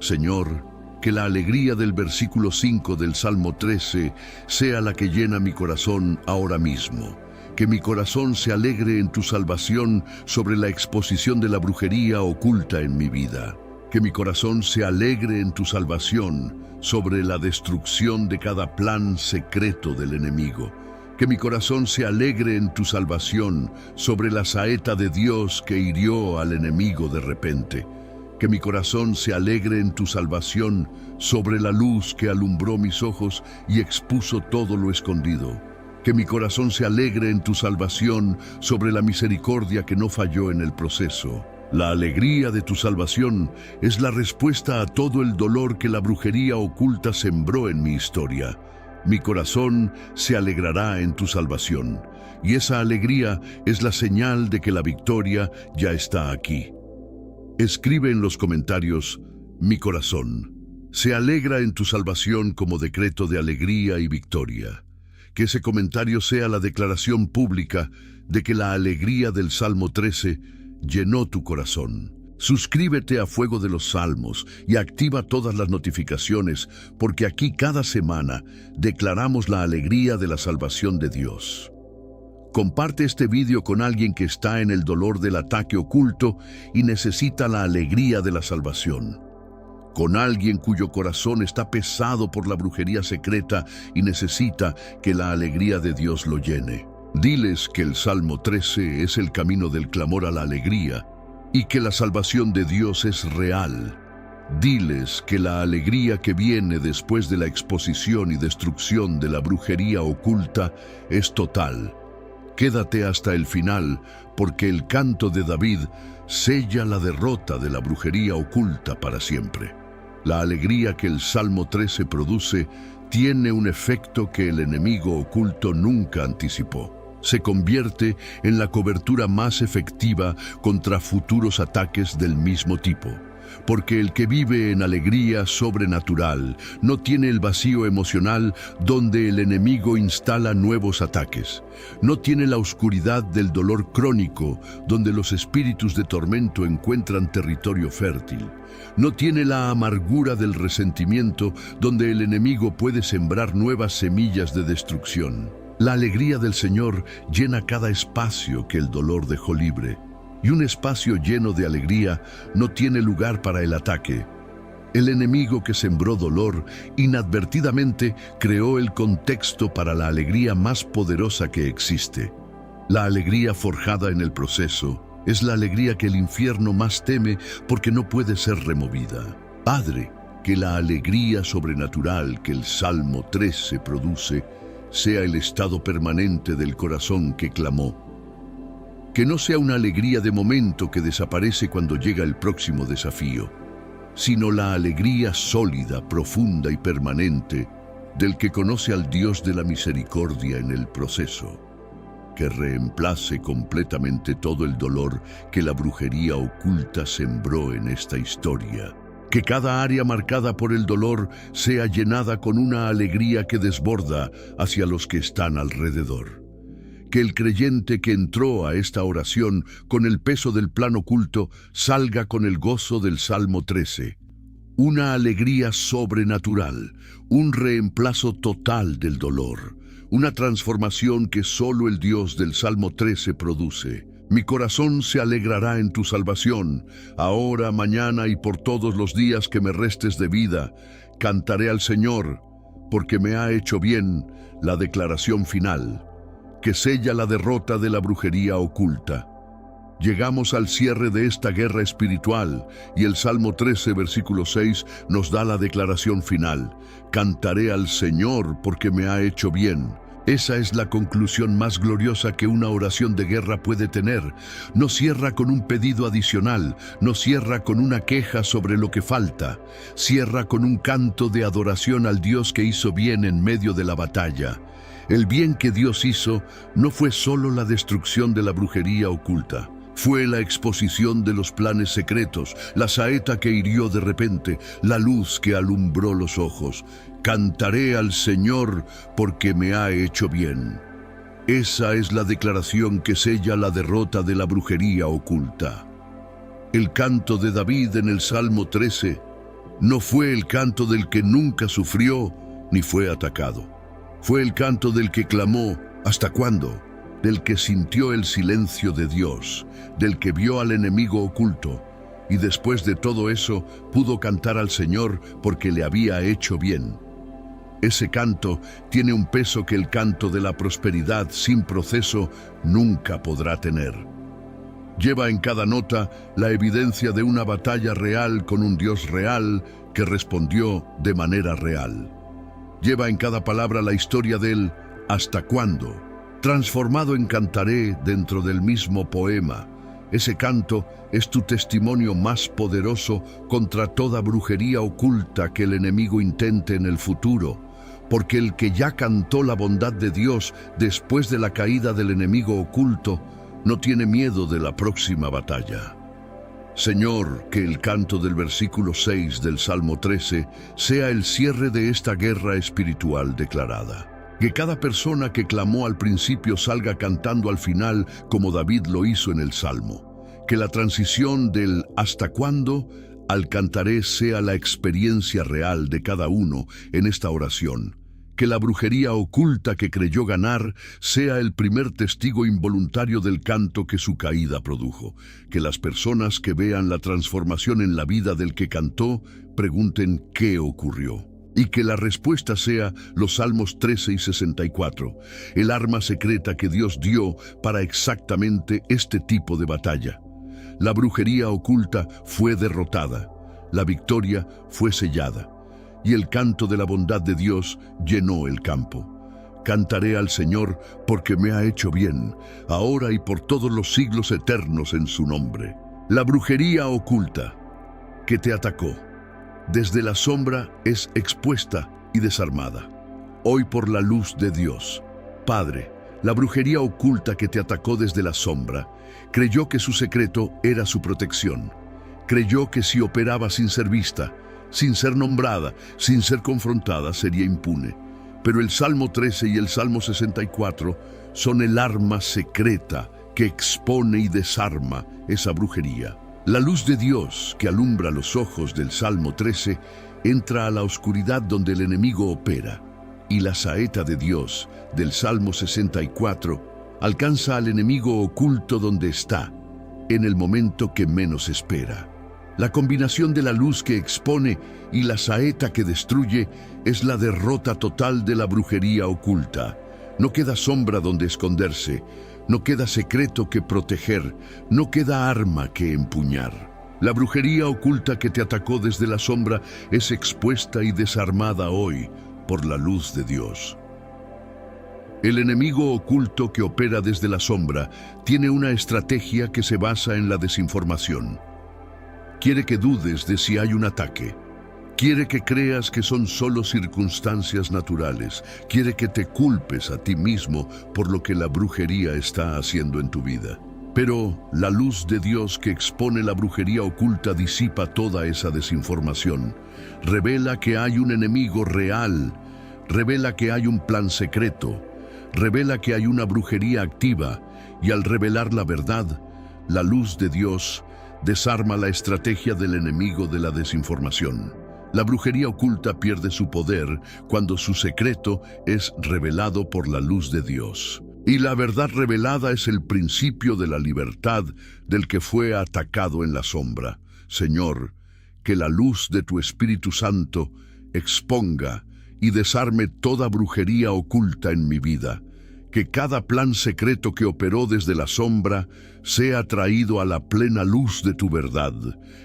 Señor, que la alegría del versículo 5 del Salmo 13 sea la que llena mi corazón ahora mismo. Que mi corazón se alegre en tu salvación sobre la exposición de la brujería oculta en mi vida. Que mi corazón se alegre en tu salvación sobre la destrucción de cada plan secreto del enemigo. Que mi corazón se alegre en tu salvación sobre la saeta de Dios que hirió al enemigo de repente. Que mi corazón se alegre en tu salvación sobre la luz que alumbró mis ojos y expuso todo lo escondido. Que mi corazón se alegre en tu salvación sobre la misericordia que no falló en el proceso. La alegría de tu salvación es la respuesta a todo el dolor que la brujería oculta sembró en mi historia. Mi corazón se alegrará en tu salvación, y esa alegría es la señal de que la victoria ya está aquí. Escribe en los comentarios, mi corazón se alegra en tu salvación como decreto de alegría y victoria. Que ese comentario sea la declaración pública de que la alegría del Salmo 13 llenó tu corazón. Suscríbete a Fuego de los Salmos y activa todas las notificaciones, porque aquí cada semana declaramos la alegría de la salvación de Dios. Comparte este video con alguien que está en el dolor del ataque oculto y necesita la alegría de la salvación. Con alguien cuyo corazón está pesado por la brujería secreta y necesita que la alegría de Dios lo llene. Diles que el Salmo 13 es el camino del clamor a la alegría y que la salvación de Dios es real. Diles que la alegría que viene después de la exposición y destrucción de la brujería oculta es total. Quédate hasta el final, porque el canto de David sella la derrota de la brujería oculta para siempre. La alegría que el Salmo 13 produce tiene un efecto que el enemigo oculto nunca anticipó. Se convierte en la cobertura más efectiva contra futuros ataques del mismo tipo. Porque el que vive en alegría sobrenatural no tiene el vacío emocional donde el enemigo instala nuevos ataques. No tiene la oscuridad del dolor crónico donde los espíritus de tormento encuentran territorio fértil. No tiene la amargura del resentimiento donde el enemigo puede sembrar nuevas semillas de destrucción. La alegría del Señor llena cada espacio que el dolor dejó libre. Y un espacio lleno de alegría no tiene lugar para el ataque. El enemigo que sembró dolor inadvertidamente creó el contexto para la alegría más poderosa que existe. La alegría forjada en el proceso es la alegría que el infierno más teme porque no puede ser removida. Padre, que la alegría sobrenatural que el Salmo 13 produce sea el estado permanente del corazón que clamó. Que no sea una alegría de momento que desaparece cuando llega el próximo desafío, sino la alegría sólida, profunda y permanente del que conoce al Dios de la misericordia en el proceso. Que reemplace completamente todo el dolor que la brujería oculta sembró en esta historia. Que cada área marcada por el dolor sea llenada con una alegría que desborda hacia los que están alrededor. Que el creyente que entró a esta oración con el peso del plan oculto salga con el gozo del Salmo 13. Una alegría sobrenatural, un reemplazo total del dolor, una transformación que solo el Dios del Salmo 13 produce. Mi corazón se alegrará en tu salvación. Ahora, mañana y por todos los días que me restes de vida, cantaré al Señor, porque me ha hecho bien. La declaración final, que sella la derrota de la brujería oculta. Llegamos al cierre de esta guerra espiritual y el Salmo 13, versículo 6 nos da la declaración final. Cantaré al Señor porque me ha hecho bien. Esa es la conclusión más gloriosa que una oración de guerra puede tener. No cierra con un pedido adicional, no cierra con una queja sobre lo que falta. Cierra con un canto de adoración al Dios que hizo bien en medio de la batalla. El bien que Dios hizo no fue solo la destrucción de la brujería oculta. Fue la exposición de los planes secretos, la saeta que hirió de repente, la luz que alumbró los ojos. Cantaré al Señor porque me ha hecho bien. Esa es la declaración que sella la derrota de la brujería oculta. El canto de David en el Salmo 13 no fue el canto del que nunca sufrió ni fue atacado. Fue el canto del que clamó, ¿hasta cuándo? Del que sintió el silencio de Dios, del que vio al enemigo oculto, y después de todo eso pudo cantar al Señor porque le había hecho bien. Ese canto tiene un peso que el canto de la prosperidad sin proceso nunca podrá tener. Lleva en cada nota la evidencia de una batalla real con un Dios real que respondió de manera real. Lleva en cada palabra la historia del ¿hasta cuándo?, transformado en cantaré dentro del mismo poema. Ese canto es tu testimonio más poderoso contra toda brujería oculta que el enemigo intente en el futuro, porque el que ya cantó la bondad de Dios después de la caída del enemigo oculto, no tiene miedo de la próxima batalla. Señor, que el canto del versículo 6 del Salmo 13 sea el cierre de esta guerra espiritual declarada. Que cada persona que clamó al principio salga cantando al final como David lo hizo en el Salmo. Que la transición del ¿hasta cuándo? Al cantaré sea la experiencia real de cada uno en esta oración. Que la brujería oculta que creyó ganar sea el primer testigo involuntario del canto que su caída produjo. Que las personas que vean la transformación en la vida del que cantó pregunten qué ocurrió. Y que la respuesta sea los Salmos 13 y 64, el arma secreta que Dios dio para exactamente este tipo de batalla. La brujería oculta fue derrotada, la victoria fue sellada, y el canto de la bondad de Dios llenó el campo. Cantaré al Señor porque me ha hecho bien, ahora y por todos los siglos eternos en su nombre. La brujería oculta que te atacó desde la sombra es expuesta y desarmada. Hoy por la luz de Dios. Padre, la brujería oculta que te atacó desde la sombra creyó que su secreto era su protección. Creyó que si operaba sin ser vista, sin ser nombrada, sin ser confrontada, sería impune. Pero el Salmo 13 y el Salmo 64 son el arma secreta que expone y desarma esa brujería. La luz de Dios que alumbra los ojos del Salmo 13 entra a la oscuridad donde el enemigo opera, y la saeta de Dios del Salmo 64 alcanza al enemigo oculto donde está, en el momento que menos espera. La combinación de la luz que expone y la saeta que destruye es la derrota total de la brujería oculta. No queda sombra donde esconderse. No queda secreto que proteger, no queda arma que empuñar. La brujería oculta que te atacó desde la sombra es expuesta y desarmada hoy por la luz de Dios. El enemigo oculto que opera desde la sombra tiene una estrategia que se basa en la desinformación. Quiere que dudes de si hay un ataque. Quiere que creas que son solo circunstancias naturales. Quiere que te culpes a ti mismo por lo que la brujería está haciendo en tu vida. Pero la luz de Dios que expone la brujería oculta disipa toda esa desinformación. Revela que hay un enemigo real. Revela que hay un plan secreto. Revela que hay una brujería activa. Y al revelar la verdad, la luz de Dios desarma la estrategia del enemigo de la desinformación. La brujería oculta pierde su poder cuando su secreto es revelado por la luz de Dios. Y la verdad revelada es el principio de la libertad del que fue atacado en la sombra. Señor, que la luz de tu Espíritu Santo exponga y desarme toda brujería oculta en mi vida. Que cada plan secreto que operó desde la sombra sea traído a la plena luz de tu verdad.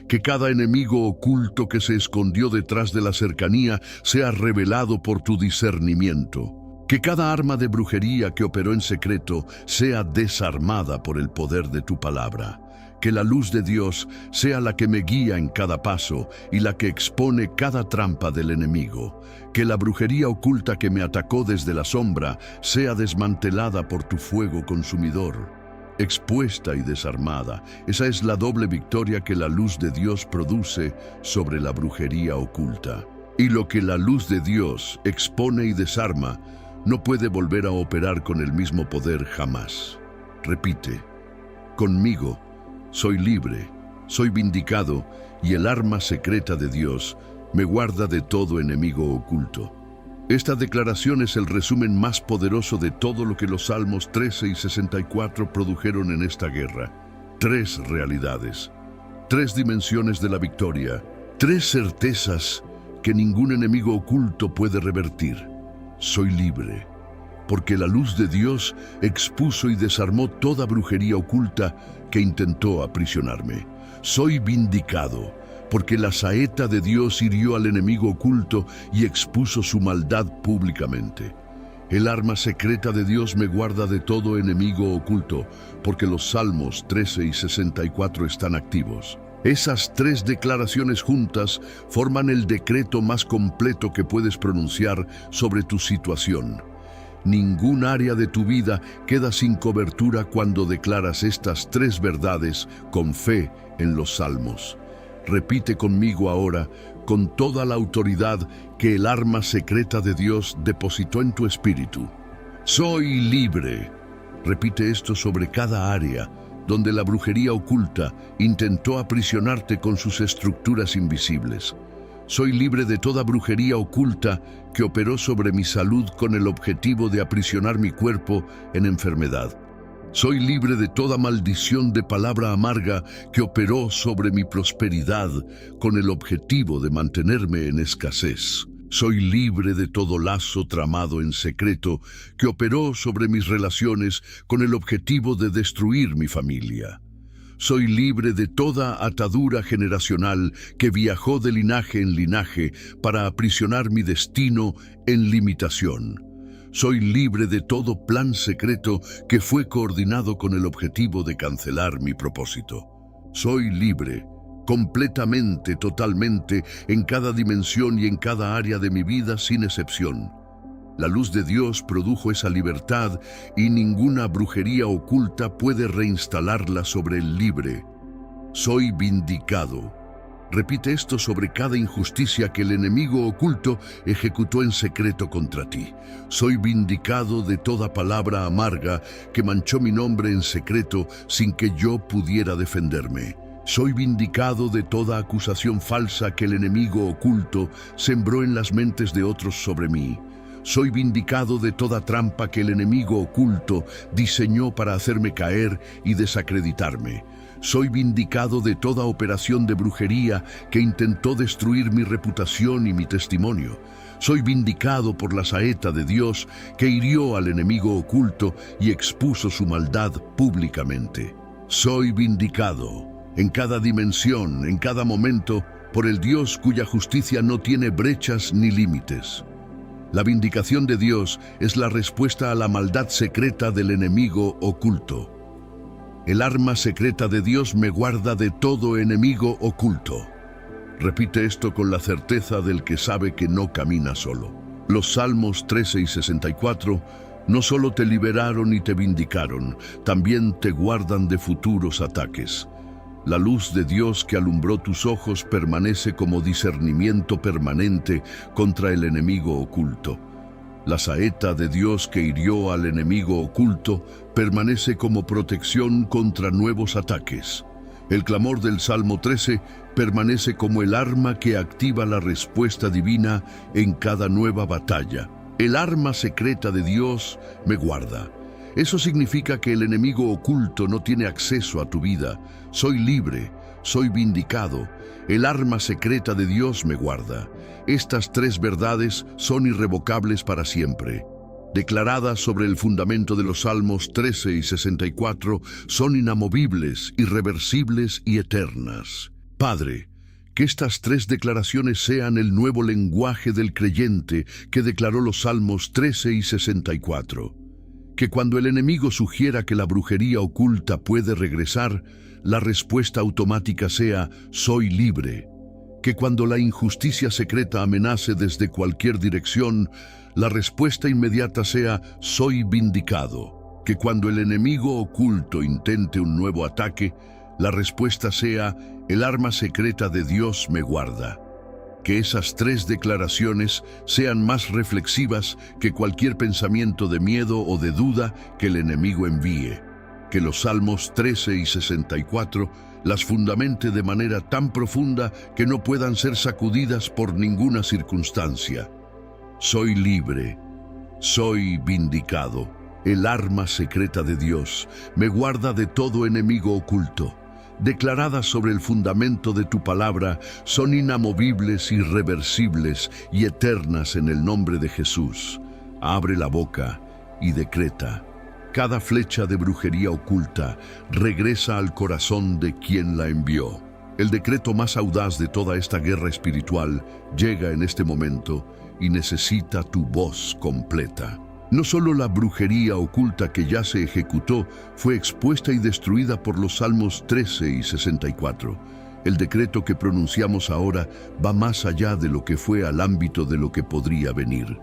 Que cada enemigo oculto que se escondió detrás de la cercanía sea revelado por tu discernimiento. Que cada arma de brujería que operó en secreto sea desarmada por el poder de tu palabra. Que la luz de Dios sea la que me guía en cada paso y la que expone cada trampa del enemigo. Que la brujería oculta que me atacó desde la sombra sea desmantelada por tu fuego consumidor. Expuesta y desarmada, esa es la doble victoria que la luz de Dios produce sobre la brujería oculta. Y lo que la luz de Dios expone y desarma no puede volver a operar con el mismo poder jamás. Repite: conmigo soy libre, soy vindicado, y el arma secreta de Dios me guarda de todo enemigo oculto. Esta declaración es el resumen más poderoso de todo lo que los Salmos 13 y 64 produjeron en esta guerra. 3 realidades, 3 dimensiones de la victoria, 3 certezas que ningún enemigo oculto puede revertir. Soy libre, porque la luz de Dios expuso y desarmó toda brujería oculta que intentó aprisionarme. Soy vindicado, porque la saeta de Dios hirió al enemigo oculto y expuso su maldad públicamente. El arma secreta de Dios me guarda de todo enemigo oculto, porque los Salmos 13 y 64 están activos. Esas 3 declaraciones juntas forman el decreto más completo que puedes pronunciar sobre tu situación. Ningún área de tu vida queda sin cobertura cuando declaras estas 3 verdades con fe en los Salmos. Repite conmigo ahora, con toda la autoridad que el arma secreta de Dios depositó en tu espíritu. Soy libre. Repite esto sobre cada área donde la brujería oculta intentó aprisionarte con sus estructuras invisibles. Soy libre de toda brujería oculta que operó sobre mi salud con el objetivo de aprisionar mi cuerpo en enfermedad. Soy libre de toda maldición de palabra amarga que operó sobre mi prosperidad con el objetivo de mantenerme en escasez. Soy libre de todo lazo tramado en secreto que operó sobre mis relaciones con el objetivo de destruir mi familia. Soy libre de toda atadura generacional que viajó de linaje en linaje para aprisionar mi destino en limitación. Soy libre de todo plan secreto que fue coordinado con el objetivo de cancelar mi propósito. Soy libre, completamente, totalmente, en cada dimensión y en cada área de mi vida sin excepción. La luz de Dios produjo esa libertad y ninguna brujería oculta puede reinstalarla sobre el libre. Soy vindicado. Repite esto sobre cada injusticia que el enemigo oculto ejecutó en secreto contra ti. Soy vindicado de toda palabra amarga que manchó mi nombre en secreto sin que yo pudiera defenderme. Soy vindicado de toda acusación falsa que el enemigo oculto sembró en las mentes de otros sobre mí. Soy vindicado de toda trampa que el enemigo oculto diseñó para hacerme caer y desacreditarme. Soy vindicado de toda operación de brujería que intentó destruir mi reputación y mi testimonio. Soy vindicado por la saeta de Dios que hirió al enemigo oculto y expuso su maldad públicamente. Soy vindicado en cada dimensión, en cada momento, por el Dios cuya justicia no tiene brechas ni límites. La vindicación de Dios es la respuesta a la maldad secreta del enemigo oculto. El arma secreta de Dios me guarda de todo enemigo oculto. Repite esto con la certeza del que sabe que no camina solo. Los Salmos 13 y 64 no solo te liberaron y te vindicaron, también te guardan de futuros ataques. La luz de Dios que alumbró tus ojos permanece como discernimiento permanente contra el enemigo oculto. La saeta de Dios que hirió al enemigo oculto permanece como protección contra nuevos ataques. El clamor del Salmo 13 permanece como el arma que activa la respuesta divina en cada nueva batalla. El arma secreta de Dios me guarda. Eso significa que el enemigo oculto no tiene acceso a tu vida. Soy libre, soy vindicado. El arma secreta de Dios me guarda. Estas tres verdades son irrevocables para siempre. Declaradas sobre el fundamento de los Salmos 13 y 64, son inamovibles, irreversibles y eternas. Padre, que estas tres declaraciones sean el nuevo lenguaje del creyente que declaró los Salmos 13 y 64. Que cuando el enemigo sugiera que la brujería oculta puede regresar, la respuesta automática sea, soy libre. Que cuando la injusticia secreta amenace desde cualquier dirección, la respuesta inmediata sea, soy vindicado. Que cuando el enemigo oculto intente un nuevo ataque, la respuesta sea, el arma secreta de Dios me guarda. Que esas tres declaraciones sean más reflexivas que cualquier pensamiento de miedo o de duda que el enemigo envíe. Que los Salmos 13 y 64 las fundamente de manera tan profunda que no puedan ser sacudidas por ninguna circunstancia. Soy libre, soy vindicado. El arma secreta de Dios me guarda de todo enemigo oculto. Declaradas sobre el fundamento de tu palabra, son inamovibles, irreversibles y eternas en el nombre de Jesús. Abre la boca y decreta. Cada flecha de brujería oculta regresa al corazón de quien la envió. El decreto más audaz de toda esta guerra espiritual llega en este momento y necesita tu voz completa. No solo la brujería oculta que ya se ejecutó fue expuesta y destruida por los Salmos 13 y 64. El decreto que pronunciamos ahora va más allá de lo que fue al ámbito de lo que podría venir.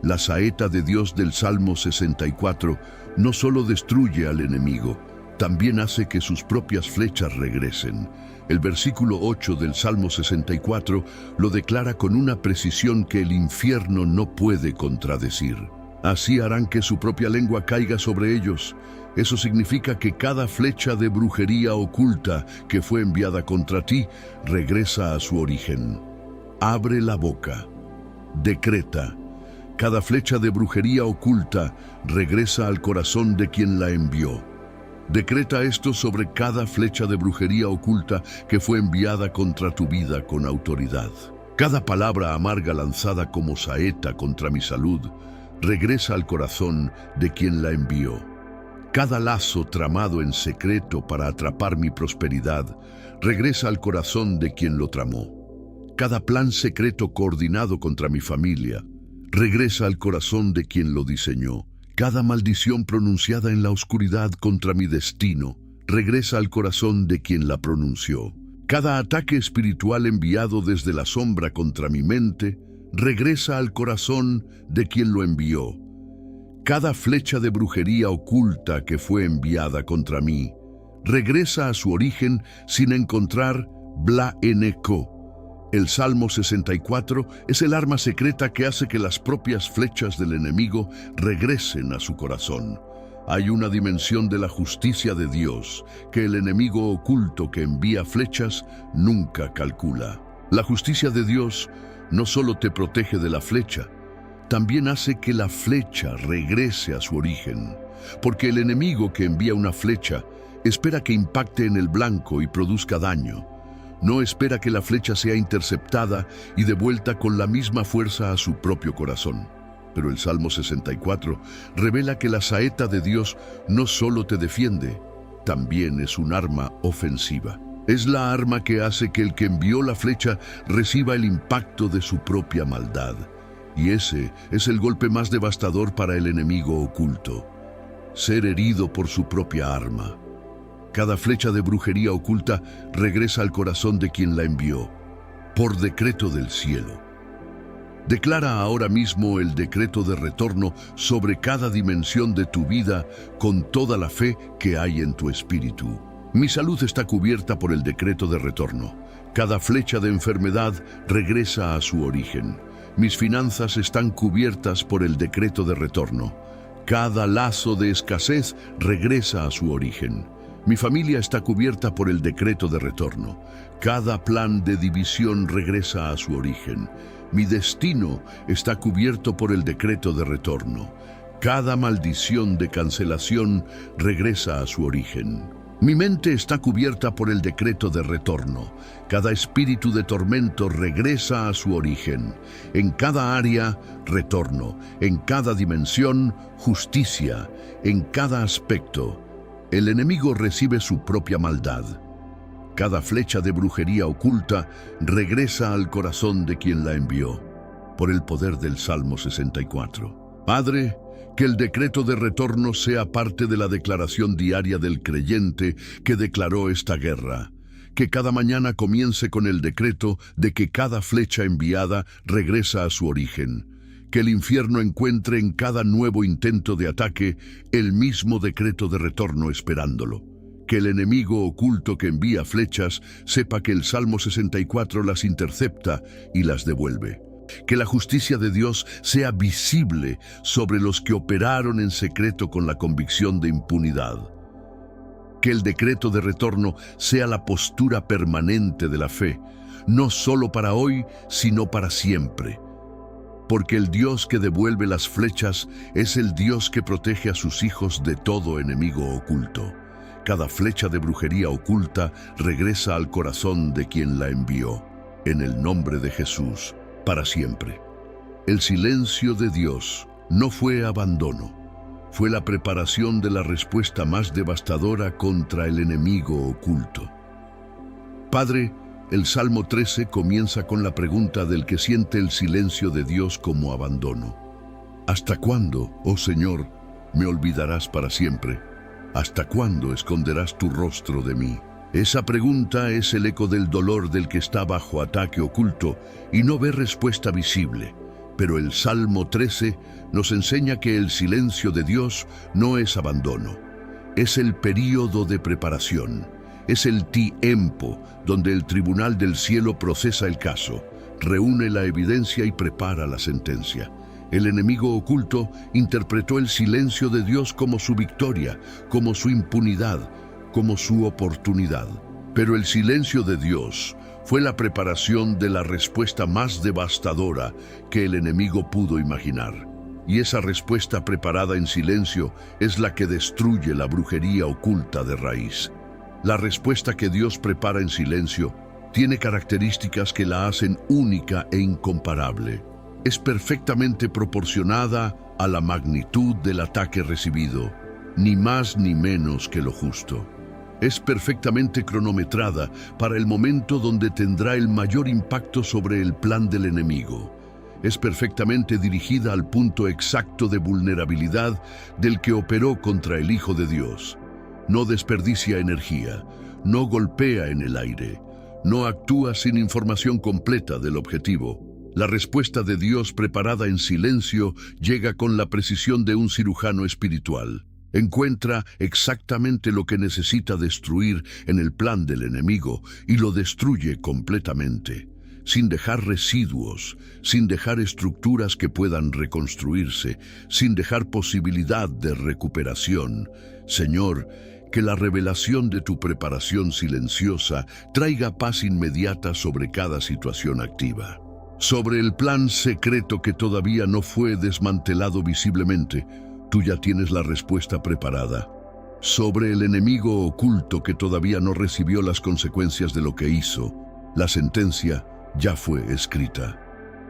La saeta de Dios del Salmo 64 no solo destruye al enemigo, también hace que sus propias flechas regresen. El versículo 8 del Salmo 64 lo declara con una precisión que el infierno no puede contradecir. Así harán que su propia lengua caiga sobre ellos. Eso significa que cada flecha de brujería oculta que fue enviada contra ti regresa a su origen. Abre la boca. Decreta. Cada flecha de brujería oculta regresa al corazón de quien la envió. Decreta esto sobre cada flecha de brujería oculta que fue enviada contra tu vida con autoridad. Cada palabra amarga lanzada como saeta contra mi salud regresa al corazón de quien la envió. Cada lazo tramado en secreto para atrapar mi prosperidad regresa al corazón de quien lo tramó. Cada plan secreto coordinado contra mi familia regresa al corazón de quien lo diseñó. Cada maldición pronunciada en la oscuridad contra mi destino regresa al corazón de quien la pronunció. Cada ataque espiritual enviado desde la sombra contra mi mente regresa al corazón de quien lo envió. Cada flecha de brujería oculta que fue enviada contra mí regresa a su origen sin encontrar bla-en-co. El Salmo 64 es el arma secreta que hace que las propias flechas del enemigo regresen a su corazón. Hay una dimensión de la justicia de Dios que el enemigo oculto que envía flechas nunca calcula. La justicia de Dios no solo te protege de la flecha, también hace que la flecha regrese a su origen. Porque el enemigo que envía una flecha espera que impacte en el blanco y produzca daño. No espera que la flecha sea interceptada y devuelta con la misma fuerza a su propio corazón. Pero el Salmo 64 revela que la saeta de Dios no solo te defiende, también es un arma ofensiva. Es la arma que hace que el que envió la flecha reciba el impacto de su propia maldad. Y ese es el golpe más devastador para el enemigo oculto: ser herido por su propia arma. Cada flecha de brujería oculta regresa al corazón de quien la envió, por decreto del cielo. Declara ahora mismo el decreto de retorno sobre cada dimensión de tu vida con toda la fe que hay en tu espíritu. Mi salud está cubierta por el decreto de retorno. Cada flecha de enfermedad regresa a su origen. Mis finanzas están cubiertas por el decreto de retorno. Cada lazo de escasez regresa a su origen. Mi familia está cubierta por el decreto de retorno. Cada plan de división regresa a su origen. Mi destino está cubierto por el decreto de retorno. Cada maldición de cancelación regresa a su origen. Mi mente está cubierta por el decreto de retorno. Cada espíritu de tormento regresa a su origen. En cada área, retorno. En cada dimensión, justicia. En cada aspecto, el enemigo recibe su propia maldad. Cada flecha de brujería oculta regresa al corazón de quien la envió. Por el poder del Salmo 64. Padre, que el decreto de retorno sea parte de la declaración diaria del creyente que declaró esta guerra. Que cada mañana comience con el decreto de que cada flecha enviada regresa a su origen. Que el infierno encuentre en cada nuevo intento de ataque el mismo decreto de retorno esperándolo. Que el enemigo oculto que envía flechas sepa que el Salmo 64 las intercepta y las devuelve. Que la justicia de Dios sea visible sobre los que operaron en secreto con la convicción de impunidad. Que el decreto de retorno sea la postura permanente de la fe, no solo para hoy, sino para siempre. Porque el Dios que devuelve las flechas es el Dios que protege a sus hijos de todo enemigo oculto. Cada flecha de brujería oculta regresa al corazón de quien la envió. En el nombre de Jesús, para siempre. El silencio de Dios no fue abandono, fue la preparación de la respuesta más devastadora contra el enemigo oculto. Padre, el Salmo 13 comienza con la pregunta del que siente el silencio de Dios como abandono. ¿Hasta cuándo, oh Señor, me olvidarás para siempre? ¿Hasta cuándo esconderás tu rostro de mí? Esa pregunta es el eco del dolor del que está bajo ataque oculto y no ve respuesta visible. Pero el Salmo 13 nos enseña que el silencio de Dios no es abandono. Es el período de preparación. Es el tiempo donde el tribunal del cielo procesa el caso, reúne la evidencia y prepara la sentencia. El enemigo oculto interpretó el silencio de Dios como su victoria, como su impunidad, como su oportunidad. Pero el silencio de Dios fue la preparación de la respuesta más devastadora que el enemigo pudo imaginar. Y esa respuesta preparada en silencio es la que destruye la brujería oculta de raíz. La respuesta que Dios prepara en silencio tiene características que la hacen única e incomparable. Es perfectamente proporcionada a la magnitud del ataque recibido, ni más ni menos que lo justo. Es perfectamente cronometrada para el momento donde tendrá el mayor impacto sobre el plan del enemigo. Es perfectamente dirigida al punto exacto de vulnerabilidad del que operó contra el Hijo de Dios. No desperdicia energía, no golpea en el aire, no actúa sin información completa del objetivo. La respuesta de Dios preparada en silencio llega con la precisión de un cirujano espiritual. Encuentra exactamente lo que necesita destruir en el plan del enemigo y lo destruye completamente, sin dejar residuos, sin dejar estructuras que puedan reconstruirse, sin dejar posibilidad de recuperación. Señor, que la revelación de tu preparación silenciosa traiga paz inmediata sobre cada situación activa. Sobre el plan secreto que todavía no fue desmantelado visiblemente, tú ya tienes la respuesta preparada. Sobre el enemigo oculto que todavía no recibió las consecuencias de lo que hizo, la sentencia ya fue escrita.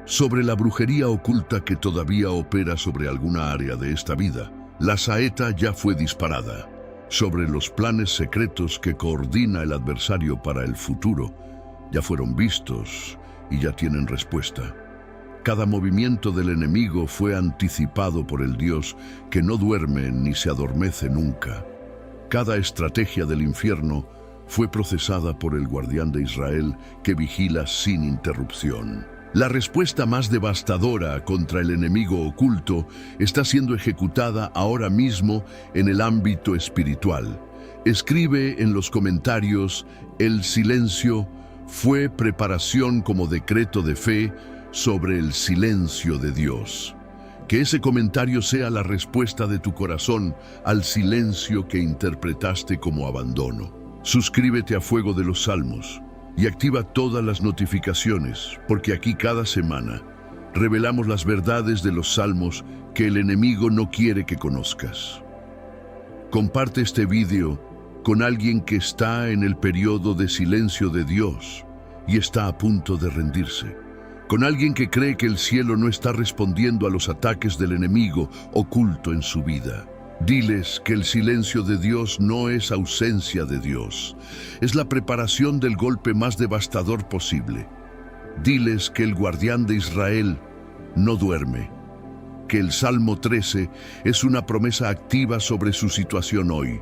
Sobre la brujería oculta que todavía opera sobre alguna área de esta vida, la saeta ya fue disparada. Sobre los planes secretos que coordina el adversario para el futuro, ya fueron vistos y ya tienen respuesta. Cada movimiento del enemigo fue anticipado por el Dios que no duerme ni se adormece nunca. Cada estrategia del infierno fue procesada por el guardián de Israel que vigila sin interrupción. La respuesta más devastadora contra el enemigo oculto está siendo ejecutada ahora mismo en el ámbito espiritual. Escribe en los comentarios: el silencio fue preparación como decreto de fe sobre el silencio de Dios. Que ese comentario sea la respuesta de tu corazón al silencio que interpretaste como abandono. Suscríbete a Fuego de los Salmos y activa todas las notificaciones, porque aquí cada semana revelamos las verdades de los salmos que el enemigo no quiere que conozcas. Comparte este video con alguien que está en el periodo de silencio de Dios y está a punto de rendirse. Con alguien que cree que el cielo no está respondiendo a los ataques del enemigo oculto en su vida. Diles que el silencio de Dios no es ausencia de Dios, es la preparación del golpe más devastador posible. Diles que el guardián de Israel no duerme, que el Salmo 13 es una promesa activa sobre su situación hoy.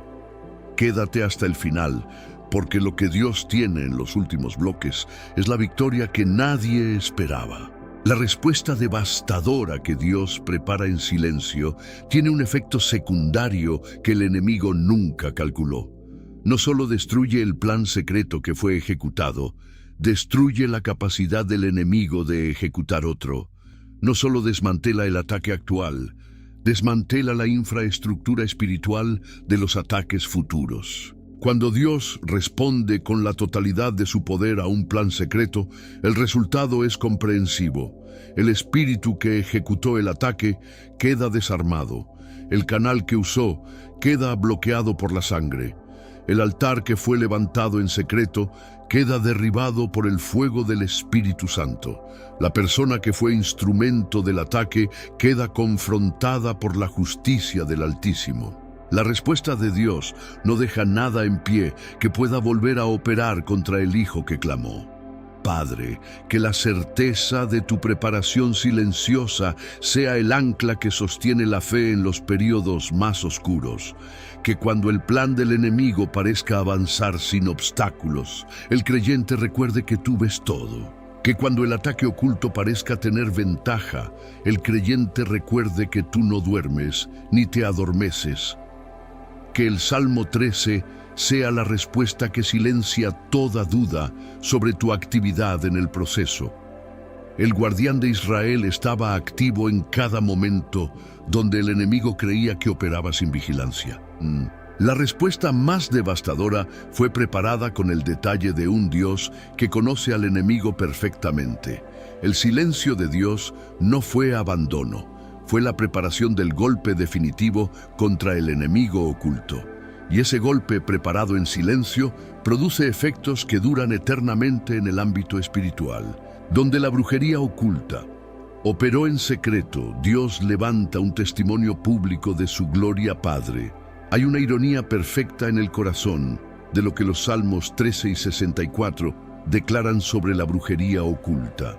Quédate hasta el final, porque lo que Dios tiene en los últimos bloques es la victoria que nadie esperaba. La respuesta devastadora que Dios prepara en silencio tiene un efecto secundario que el enemigo nunca calculó. No solo destruye el plan secreto que fue ejecutado, destruye la capacidad del enemigo de ejecutar otro. No solo desmantela el ataque actual, desmantela la infraestructura espiritual de los ataques futuros. Cuando Dios responde con la totalidad de su poder a un plan secreto, el resultado es comprensivo. El espíritu que ejecutó el ataque queda desarmado. El canal que usó queda bloqueado por la sangre. El altar que fue levantado en secreto queda derribado por el fuego del Espíritu Santo. La persona que fue instrumento del ataque queda confrontada por la justicia del Altísimo. La respuesta de Dios no deja nada en pie que pueda volver a operar contra el Hijo que clamó. Padre, que la certeza de tu preparación silenciosa sea el ancla que sostiene la fe en los periodos más oscuros. Que cuando el plan del enemigo parezca avanzar sin obstáculos, el creyente recuerde que tú ves todo. Que cuando el ataque oculto parezca tener ventaja, el creyente recuerde que tú no duermes ni te adormeces. Que el Salmo 13 sea la respuesta que silencia toda duda sobre tu actividad en el proceso. El guardián de Israel estaba activo en cada momento donde el enemigo creía que operaba sin vigilancia. La respuesta más devastadora fue preparada con el detalle de un Dios que conoce al enemigo perfectamente. El silencio de Dios no fue abandono. Fue la preparación del golpe definitivo contra el enemigo oculto. Y ese golpe preparado en silencio produce efectos que duran eternamente en el ámbito espiritual. Donde la brujería oculta operó en secreto, Dios levanta un testimonio público de su gloria Padre. Hay una ironía perfecta en el corazón de lo que los Salmos 13 y 64 declaran sobre la brujería oculta.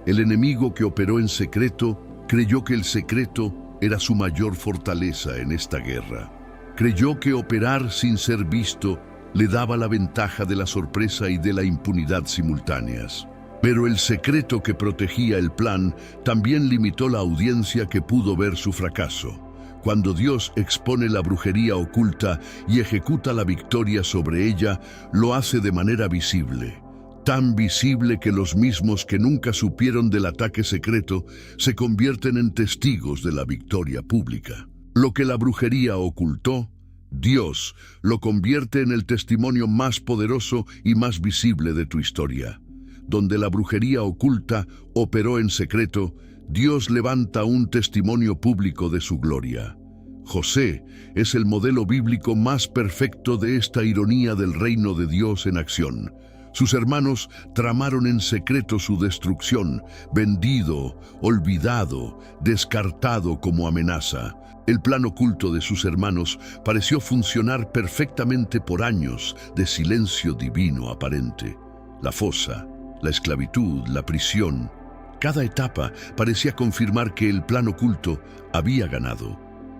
El enemigo que operó en secreto creyó que el secreto era su mayor fortaleza en esta guerra. Creyó que operar sin ser visto le daba la ventaja de la sorpresa y de la impunidad simultáneas. Pero el secreto que protegía el plan también limitó la audiencia que pudo ver su fracaso. Cuando Dios expone la brujería oculta y ejecuta la victoria sobre ella, lo hace de manera visible. Tan visible que los mismos que nunca supieron del ataque secreto se convierten en testigos de la victoria pública. Lo que la brujería ocultó, Dios lo convierte en el testimonio más poderoso y más visible de tu historia. Donde la brujería oculta operó en secreto, Dios levanta un testimonio público de su gloria. José es el modelo bíblico más perfecto de esta ironía del reino de Dios en acción. Sus hermanos tramaron en secreto su destrucción, vendido, olvidado, descartado como amenaza. El plan oculto de sus hermanos pareció funcionar perfectamente por años de silencio divino aparente. La fosa, la esclavitud, la prisión. Cada etapa parecía confirmar que el plan oculto había ganado.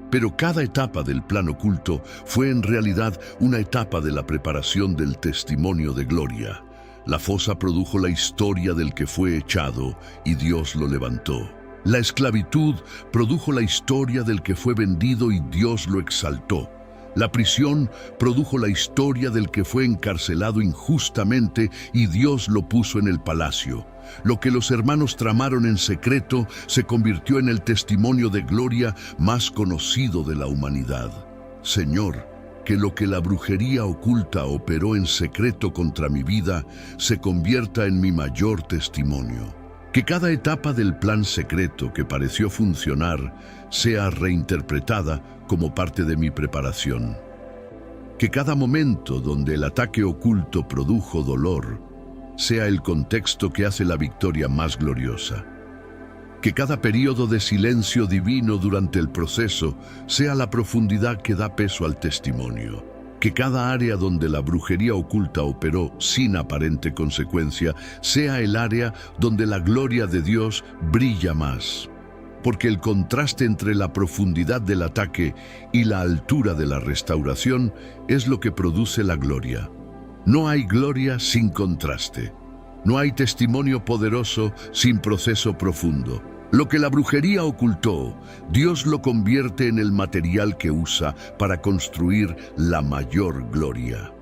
Pero cada etapa del plan oculto fue en realidad una etapa de la preparación del testimonio de gloria. La fosa produjo la historia del que fue echado y Dios lo levantó. La esclavitud produjo la historia del que fue vendido y Dios lo exaltó. La prisión produjo la historia del que fue encarcelado injustamente y Dios lo puso en el palacio. Lo que los hermanos tramaron en secreto se convirtió en el testimonio de gloria más conocido de la humanidad. Señor, que lo que la brujería oculta operó en secreto contra mi vida se convierta en mi mayor testimonio. Que cada etapa del plan secreto que pareció funcionar sea reinterpretada como parte de mi preparación. Que cada momento donde el ataque oculto produjo dolor sea el contexto que hace la victoria más gloriosa. Que cada período de silencio divino durante el proceso sea la profundidad que da peso al testimonio. Que cada área donde la brujería oculta operó sin aparente consecuencia sea el área donde la gloria de Dios brilla más. Porque el contraste entre la profundidad del ataque y la altura de la restauración es lo que produce la gloria. No hay gloria sin contraste. No hay testimonio poderoso sin proceso profundo. Lo que la brujería ocultó, Dios lo convierte en el material que usa para construir la mayor gloria.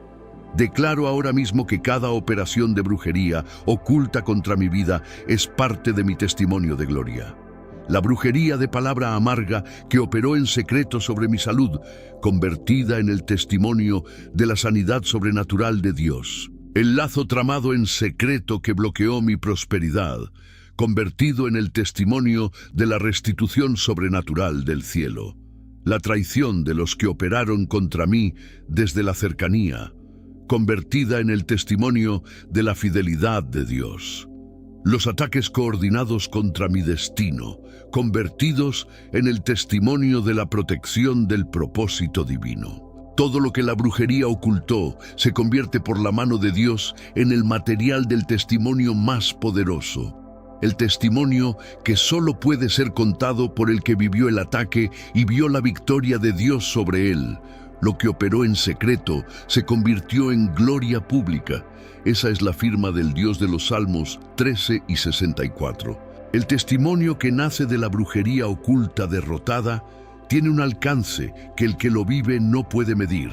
Declaro ahora mismo que cada operación de brujería oculta contra mi vida es parte de mi testimonio de gloria. La brujería de palabra amarga que operó en secreto sobre mi salud, convertida en el testimonio de la sanidad sobrenatural de Dios. El lazo tramado en secreto que bloqueó mi prosperidad, convertido en el testimonio de la restitución sobrenatural del cielo. La traición de los que operaron contra mí desde la cercanía, convertida en el testimonio de la fidelidad de Dios. Los ataques coordinados contra mi destino, convertidos en el testimonio de la protección del propósito divino. Todo lo que la brujería ocultó se convierte por la mano de Dios en el material del testimonio más poderoso. El testimonio que solo puede ser contado por el que vivió el ataque y vio la victoria de Dios sobre él. Lo que operó en secreto se convirtió en gloria pública. Esa es la firma del Dios de los Salmos 13 y 64. El testimonio que nace de la brujería oculta derrotada tiene un alcance que el que lo vive no puede medir.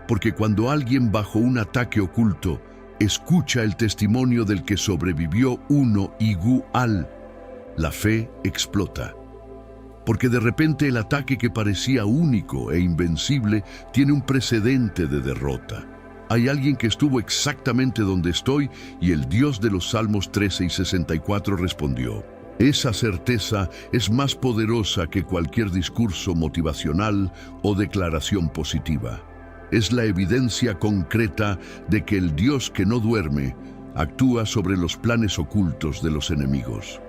Porque cuando alguien bajo un ataque oculto escucha el testimonio del que sobrevivió uno igual, la fe explota. Porque de repente el ataque que parecía único e invencible tiene un precedente de derrota. Hay alguien que estuvo exactamente donde estoy y el Dios de los Salmos 13 y 64 respondió. Esa certeza es más poderosa que cualquier discurso motivacional o declaración positiva. Es la evidencia concreta de que el Dios que no duerme actúa sobre los planes ocultos de los enemigos.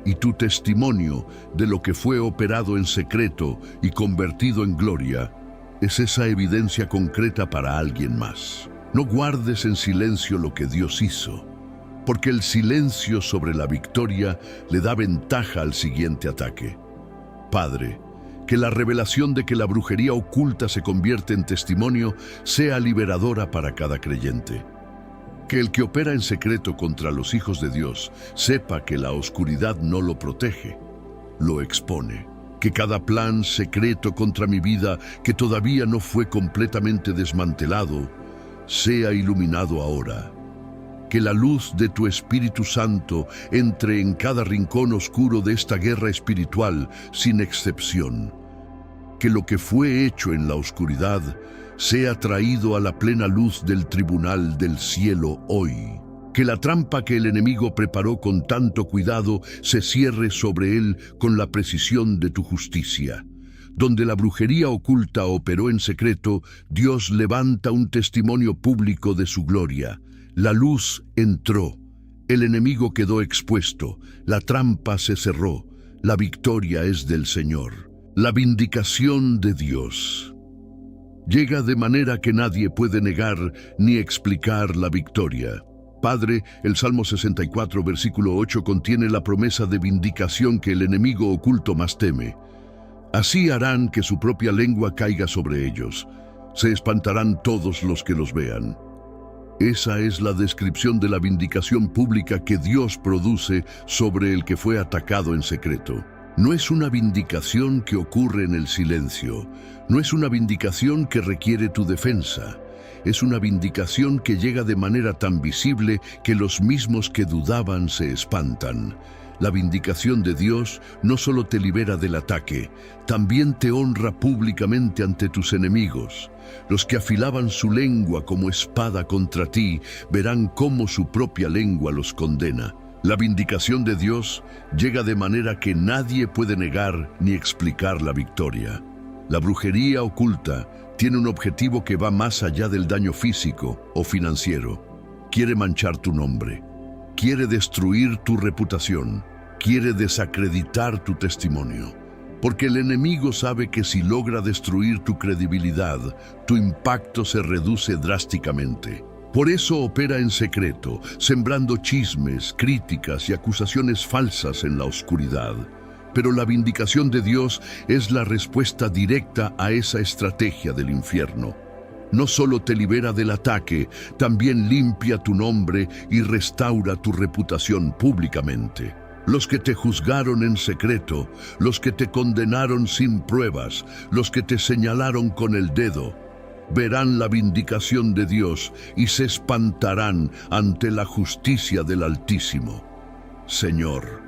Y tu testimonio de lo que fue operado en secreto y convertido en gloria es esa evidencia concreta para alguien más. No guardes en silencio lo que Dios hizo, porque el silencio sobre la victoria le da ventaja al siguiente ataque. Padre, que la revelación de que la brujería oculta se convierte en testimonio sea liberadora para cada creyente. Que el que opera en secreto contra los hijos de Dios sepa que la oscuridad no lo protege, lo expone. Que cada plan secreto contra mi vida que todavía no fue completamente desmantelado sea iluminado ahora. Que la luz de tu Espíritu Santo entre en cada rincón oscuro de esta guerra espiritual sin excepción. Que lo que fue hecho en la oscuridad sea traído a la plena luz del tribunal del cielo hoy. Que la trampa que el enemigo preparó con tanto cuidado se cierre sobre él con la precisión de tu justicia. Donde la brujería oculta operó en secreto, Dios levanta un testimonio público de su gloria. La luz entró, el enemigo quedó expuesto, la trampa se cerró, la victoria es del Señor. La vindicación de Dios llega de manera que nadie puede negar ni explicar la victoria. Padre, el Salmo 64, versículo 8 contiene la promesa de vindicación que el enemigo oculto más teme. Así harán que su propia lengua caiga sobre ellos. Se espantarán todos los que los vean. Esa es la descripción de la vindicación pública que Dios produce sobre el que fue atacado en secreto. No es una vindicación que ocurre en el silencio. No es una vindicación que requiere tu defensa. Es una vindicación que llega de manera tan visible que los mismos que dudaban se espantan. La vindicación de Dios no solo te libera del ataque, también te honra públicamente ante tus enemigos. Los que afilaban su lengua como espada contra ti verán cómo su propia lengua los condena. La vindicación de Dios llega de manera que nadie puede negar ni explicar la victoria. La brujería oculta tiene un objetivo que va más allá del daño físico o financiero. Quiere manchar tu nombre, quiere destruir tu reputación, quiere desacreditar tu testimonio. Porque el enemigo sabe que si logra destruir tu credibilidad, tu impacto se reduce drásticamente. Por eso opera en secreto, sembrando chismes, críticas y acusaciones falsas en la oscuridad. Pero la vindicación de Dios es la respuesta directa a esa estrategia del infierno. No solo te libera del ataque, también limpia tu nombre y restaura tu reputación públicamente. Los que te juzgaron en secreto, los que te condenaron sin pruebas, los que te señalaron con el dedo, verán la vindicación de Dios y se espantarán ante la justicia del Altísimo. Señor,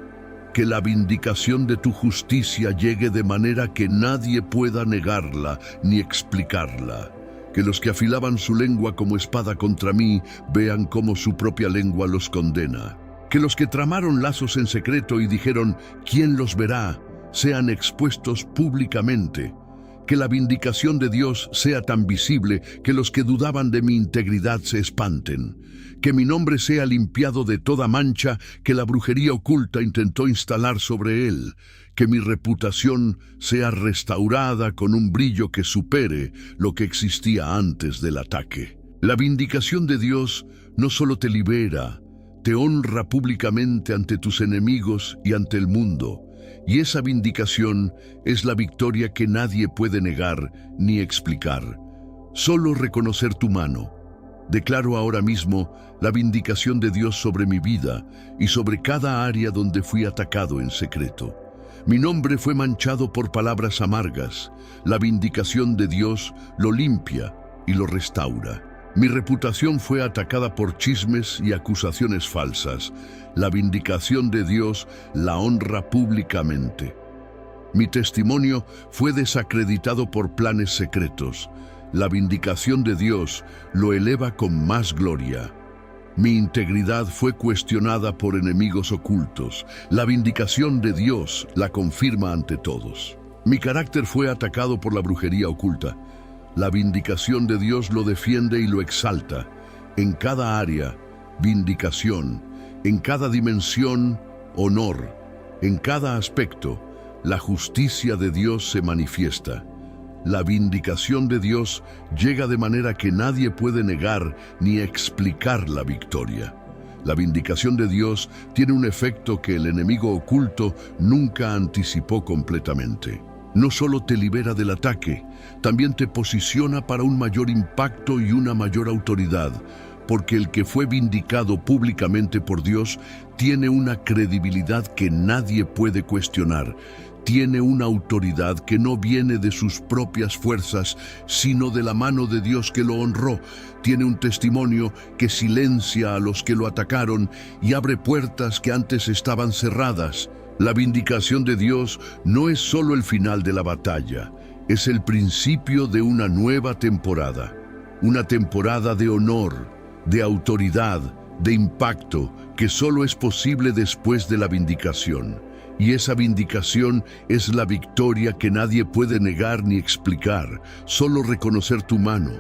que la vindicación de tu justicia llegue de manera que nadie pueda negarla ni explicarla. Que los que afilaban su lengua como espada contra mí vean cómo su propia lengua los condena. Que los que tramaron lazos en secreto y dijeron, ¿quién los verá?, sean expuestos públicamente. Que la vindicación de Dios sea tan visible que los que dudaban de mi integridad se espanten. Que mi nombre sea limpiado de toda mancha que la brujería oculta intentó instalar sobre él. Que mi reputación sea restaurada con un brillo que supere lo que existía antes del ataque. La vindicación de Dios no solo te libera, te honra públicamente ante tus enemigos y ante el mundo. Y esa vindicación es la victoria que nadie puede negar ni explicar. Solo reconocer tu mano. Declaro ahora mismo la vindicación de Dios sobre mi vida y sobre cada área donde fui atacado en secreto. Mi nombre fue manchado por palabras amargas. La vindicación de Dios lo limpia y lo restaura. Mi reputación fue atacada por chismes y acusaciones falsas. La vindicación de Dios la honra públicamente. Mi testimonio fue desacreditado por planes secretos. La vindicación de Dios lo eleva con más gloria. Mi integridad fue cuestionada por enemigos ocultos. La vindicación de Dios la confirma ante todos. Mi carácter fue atacado por la brujería oculta. La vindicación de Dios lo defiende y lo exalta. En cada área, vindicación. En cada dimensión, honor. En cada aspecto, la justicia de Dios se manifiesta. La vindicación de Dios llega de manera que nadie puede negar ni explicar la victoria. La vindicación de Dios tiene un efecto que el enemigo oculto nunca anticipó completamente. No solo te libera del ataque, también te posiciona para un mayor impacto y una mayor autoridad, porque el que fue vindicado públicamente por Dios tiene una credibilidad que nadie puede cuestionar. Tiene una autoridad que no viene de sus propias fuerzas, sino de la mano de Dios que lo honró. Tiene un testimonio que silencia a los que lo atacaron y abre puertas que antes estaban cerradas. La vindicación de Dios no es solo el final de la batalla, es el principio de una nueva temporada. Una temporada de honor, de autoridad, de impacto, que solo es posible después de la vindicación. Y esa vindicación es la victoria que nadie puede negar ni explicar, solo reconocer tu mano.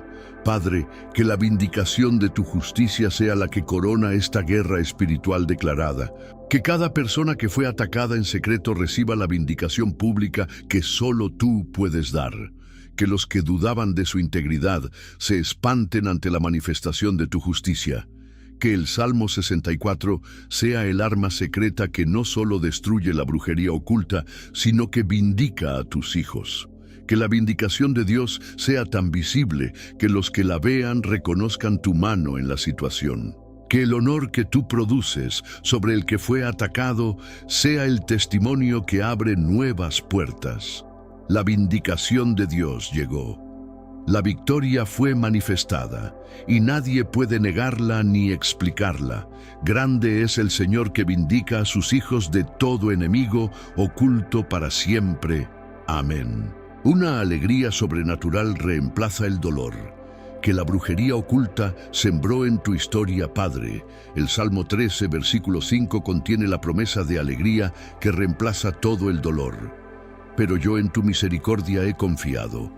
Padre, que la vindicación de tu justicia sea la que corona esta guerra espiritual declarada. Que cada persona que fue atacada en secreto reciba la vindicación pública que solo tú puedes dar. Que los que dudaban de su integridad se espanten ante la manifestación de tu justicia. Que el Salmo 64 sea el arma secreta que no solo destruye la brujería oculta, sino que vindica a tus hijos. Que la vindicación de Dios sea tan visible que los que la vean reconozcan tu mano en la situación. Que el honor que tú produces sobre el que fue atacado sea el testimonio que abre nuevas puertas. La vindicación de Dios llegó. La victoria fue manifestada, y nadie puede negarla ni explicarla. Grande es el Señor que vindica a sus hijos de todo enemigo, oculto para siempre. Amén. Una alegría sobrenatural reemplaza el dolor. que la brujería oculta sembró en tu historia, Padre. El Salmo 13, versículo 5 contiene la promesa de alegría que reemplaza todo el dolor. Pero yo en tu misericordia he confiado.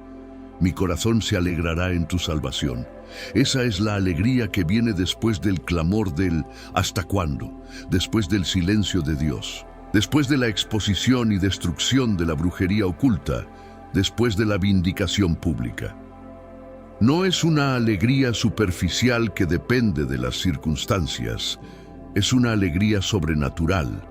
Mi corazón se alegrará en tu salvación. Esa es la alegría que viene después del clamor del ¿hasta cuándo?, después del silencio de Dios, después de la exposición y destrucción de la brujería oculta, después de la vindicación pública. No es una alegría superficial que depende de las circunstancias, es una alegría sobrenatural.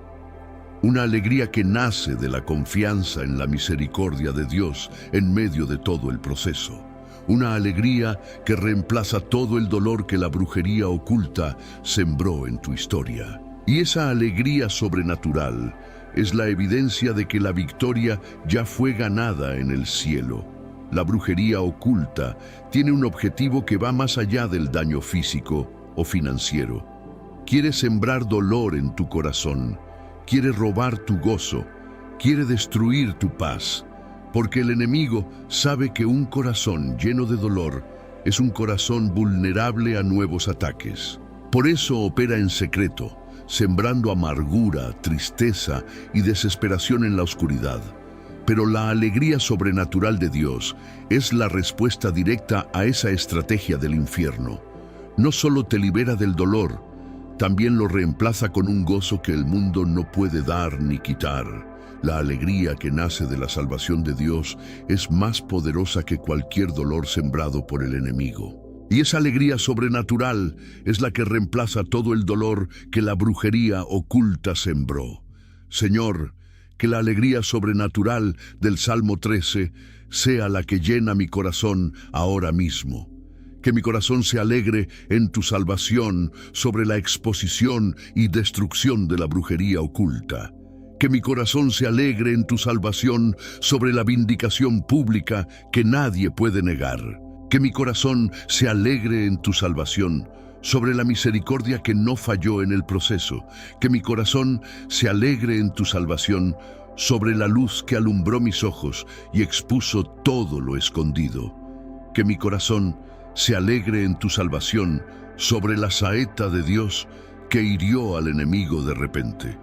Una alegría que nace de la confianza en la misericordia de Dios en medio de todo el proceso. Una alegría que reemplaza todo el dolor que la brujería oculta sembró en tu historia. Y esa alegría sobrenatural es la evidencia de que la victoria ya fue ganada en el cielo. La brujería oculta tiene un objetivo que va más allá del daño físico o financiero. Quiere sembrar dolor en tu corazón. Quiere robar tu gozo, quiere destruir tu paz, porque el enemigo sabe que un corazón lleno de dolor es un corazón vulnerable a nuevos ataques. Por eso opera en secreto, sembrando amargura, tristeza y desesperación en la oscuridad. Pero la alegría sobrenatural de Dios es la respuesta directa a esa estrategia del infierno. No solo te libera del dolor, también lo reemplaza con un gozo que el mundo no puede dar ni quitar. La alegría que nace de la salvación de Dios es más poderosa que cualquier dolor sembrado por el enemigo. Y esa alegría sobrenatural es la que reemplaza todo el dolor que la brujería oculta sembró. Señor, que la alegría sobrenatural del Salmo 13 sea la que llena mi corazón ahora mismo. Que mi corazón se alegre en tu salvación sobre la exposición y destrucción de la brujería oculta. Que mi corazón se alegre en tu salvación sobre la vindicación pública que nadie puede negar. Que mi corazón se alegre en tu salvación sobre la misericordia que no falló en el proceso. Que mi corazón se alegre en tu salvación sobre la luz que alumbró mis ojos y expuso todo lo escondido. Que mi corazón se alegre en tu salvación sobre la saeta de Dios que hirió al enemigo de repente.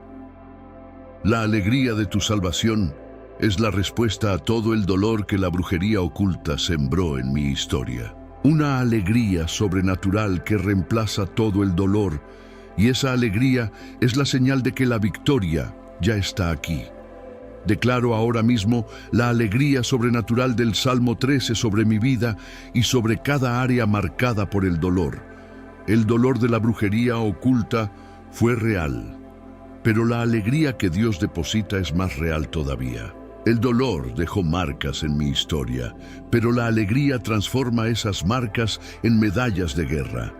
La alegría de tu salvación es la respuesta a todo el dolor que la brujería oculta sembró en mi historia. Una alegría sobrenatural que reemplaza todo el dolor, y esa alegría es la señal de que la victoria ya está aquí. Declaro ahora mismo la alegría sobrenatural del Salmo 13 sobre mi vida y sobre cada área marcada por el dolor. El dolor de la brujería oculta fue real, pero la alegría que Dios deposita es más real todavía. El dolor dejó marcas en mi historia, pero la alegría transforma esas marcas en medallas de guerra.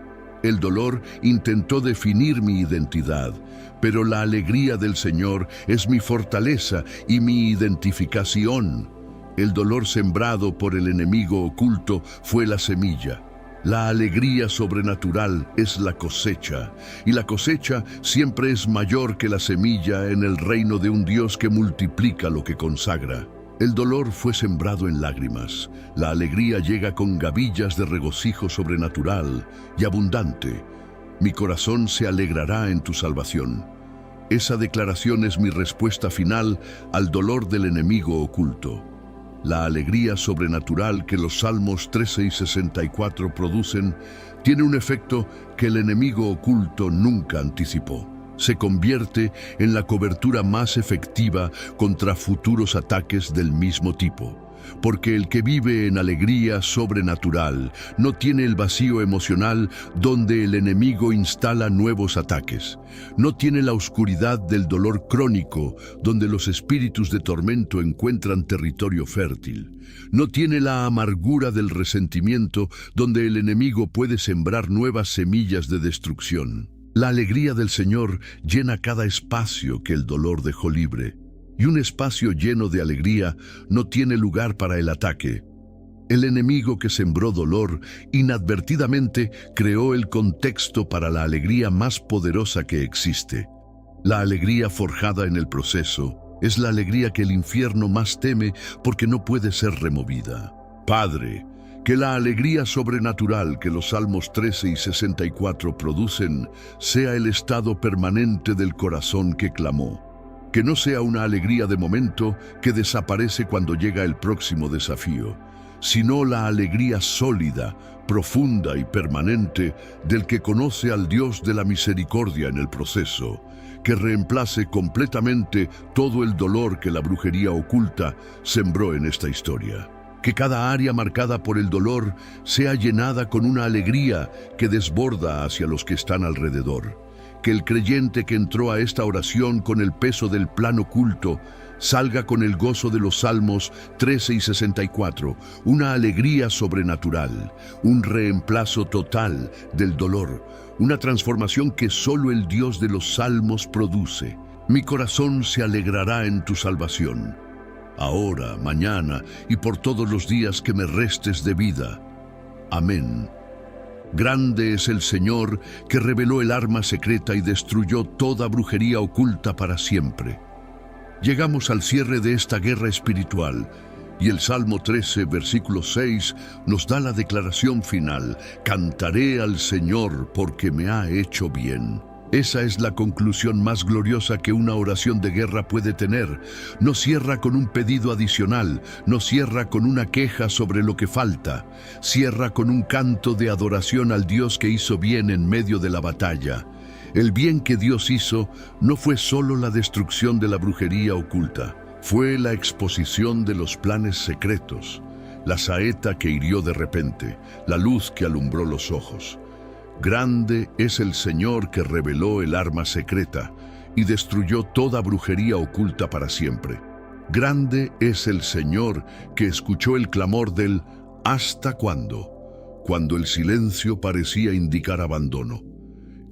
El dolor intentó definir mi identidad, pero la alegría del Señor es mi fortaleza y mi identificación. El dolor sembrado por el enemigo oculto fue la semilla. La alegría sobrenatural es la cosecha, y la cosecha siempre es mayor que la semilla en el reino de un Dios que multiplica lo que consagra. El dolor fue sembrado en lágrimas. La alegría llega con gavillas de regocijo sobrenatural y abundante. Mi corazón se alegrará en tu salvación. Esa declaración es mi respuesta final al dolor del enemigo oculto. La alegría sobrenatural que los Salmos 13 y 64 producen tiene un efecto que el enemigo oculto nunca anticipó. Se convierte en la cobertura más efectiva contra futuros ataques del mismo tipo. Porque el que vive en alegría sobrenatural no tiene el vacío emocional donde el enemigo instala nuevos ataques. No tiene la oscuridad del dolor crónico donde los espíritus de tormento encuentran territorio fértil. No tiene la amargura del resentimiento donde el enemigo puede sembrar nuevas semillas de destrucción. La alegría del Señor llena cada espacio que el dolor dejó libre. Y un espacio lleno de alegría no tiene lugar para el ataque. El enemigo que sembró dolor inadvertidamente creó el contexto para la alegría más poderosa que existe. La alegría forjada en el proceso es la alegría que el infierno más teme porque no puede ser removida. Padre, Que la alegría sobrenatural que los Salmos 13 y 64 producen sea el estado permanente del corazón que clamó. Que no sea una alegría de momento que desaparece cuando llega el próximo desafío, sino la alegría sólida, profunda y permanente del que conoce al Dios de la misericordia en el proceso, que reemplace completamente todo el dolor que la brujería oculta sembró en esta historia. Que cada área marcada por el dolor sea llenada con una alegría que desborda hacia los que están alrededor. Que el creyente que entró a esta oración con el peso del plan oculto salga con el gozo de los Salmos 13 y 64, una alegría sobrenatural, un reemplazo total del dolor, una transformación que solo el Dios de los Salmos produce. Mi corazón se alegrará en tu salvación, ahora, mañana y por todos los días que me restes de vida. Amén. Grande es el Señor que reveló el arma secreta y destruyó toda brujería oculta para siempre. Llegamos al cierre de esta guerra espiritual y el Salmo 13, versículo 6, nos da la declaración final: cantaré al Señor porque me ha hecho bien. Esa es la conclusión más gloriosa que una oración de guerra puede tener. No cierra con un pedido adicional, no cierra con una queja sobre lo que falta, cierra con un canto de adoración al Dios que hizo bien en medio de la batalla. El bien que Dios hizo no fue solo la destrucción de la brujería oculta, fue la exposición de los planes secretos, la saeta que hirió de repente, la luz que alumbró los ojos. Grande es el Señor que reveló el arma secreta y destruyó toda brujería oculta para siempre. Grande es el Señor que escuchó el clamor del ¿hasta cuándo?, cuando el silencio parecía indicar abandono.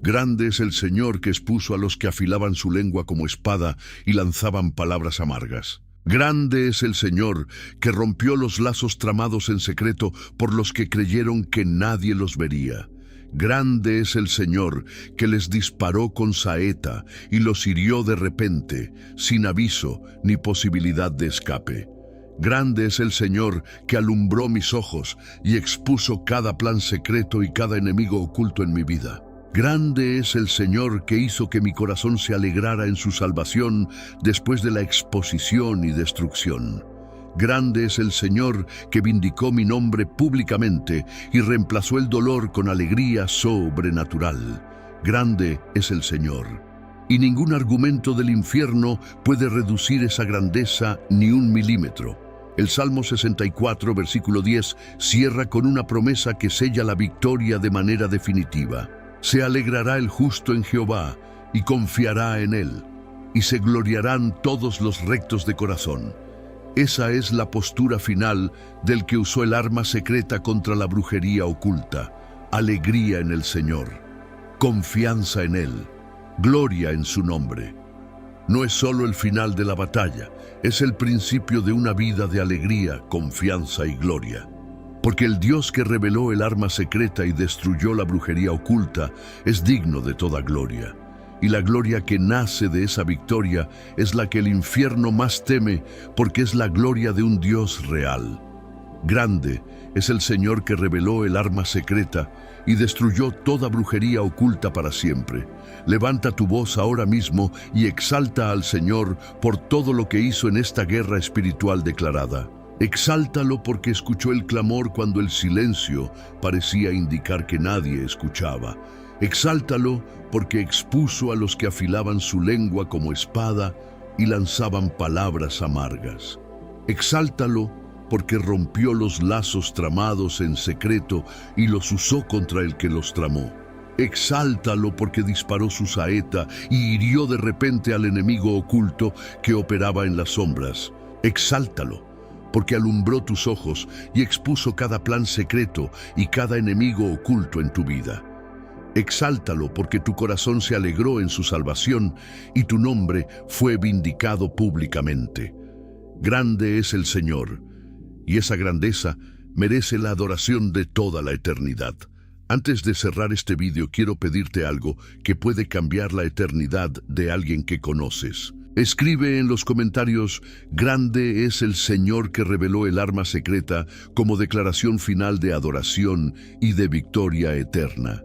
Grande es el Señor que expuso a los que afilaban su lengua como espada y lanzaban palabras amargas. Grande es el Señor que rompió los lazos tramados en secreto por los que creyeron que nadie los vería. Grande es el Señor que les disparó con saeta y los hirió de repente, sin aviso ni posibilidad de escape. Grande es el Señor que alumbró mis ojos y expuso cada plan secreto y cada enemigo oculto en mi vida. Grande es el Señor que hizo que mi corazón se alegrara en su salvación después de la exposición y destrucción. Grande es el Señor que vindicó mi nombre públicamente y reemplazó el dolor con alegría sobrenatural. Grande es el Señor. Y ningún argumento del infierno puede reducir esa grandeza ni un milímetro. El Salmo 64, versículo 10, cierra con una promesa que sella la victoria de manera definitiva. Se alegrará el justo en Jehová y confiará en él, y se gloriarán todos los rectos de corazón. Esa es la postura final del que usó el arma secreta contra la brujería oculta. Alegría en el Señor, confianza en Él, gloria en su nombre. No es solo el final de la batalla, es el principio de una vida de alegría, confianza y gloria. Porque el Dios que reveló el arma secreta y destruyó la brujería oculta es digno de toda gloria. Y la gloria que nace de esa victoria es la que el infierno más teme, porque es la gloria de un Dios real. Grande es el Señor que reveló el arma secreta y destruyó toda brujería oculta para siempre. Levanta tu voz ahora mismo y exalta al Señor por todo lo que hizo en esta guerra espiritual declarada. Exáltalo porque escuchó el clamor cuando el silencio parecía indicar que nadie escuchaba. Exáltalo porque expuso a los que afilaban su lengua como espada y lanzaban palabras amargas. Exáltalo porque rompió los lazos tramados en secreto y los usó contra el que los tramó. Exáltalo porque disparó su saeta y hirió de repente al enemigo oculto que operaba en las sombras. Exáltalo porque alumbró tus ojos y expuso cada plan secreto y cada enemigo oculto en tu vida. Exáltalo porque tu corazón se alegró en su salvación y tu nombre fue vindicado públicamente. Grande es el Señor, y esa grandeza merece la adoración de toda la eternidad. Antes de cerrar este vídeo, quiero pedirte algo que puede cambiar la eternidad de alguien que conoces. Escribe en los comentarios: grande es el Señor que reveló el arma secreta, como declaración final de adoración y de victoria eterna.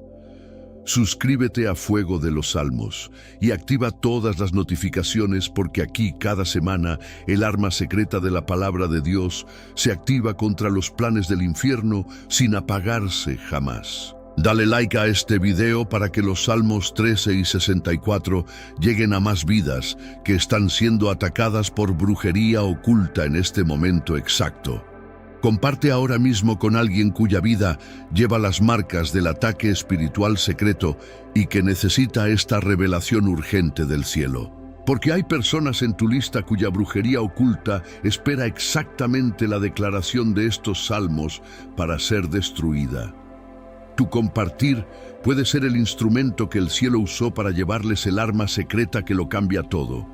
Suscríbete a Fuego de los Salmos y activa todas las notificaciones, porque aquí cada semana el arma secreta de la palabra de Dios se activa contra los planes del infierno sin apagarse jamás. Dale like a este video para que los Salmos 13 y 64 lleguen a más vidas que están siendo atacadas por brujería oculta en este momento exacto. Comparte ahora mismo con alguien cuya vida lleva las marcas del ataque espiritual secreto y que necesita esta revelación urgente del cielo. Porque hay personas en tu lista cuya brujería oculta espera exactamente la declaración de estos salmos para ser destruida. Tu compartir puede ser el instrumento que el cielo usó para llevarles el arma secreta que lo cambia todo.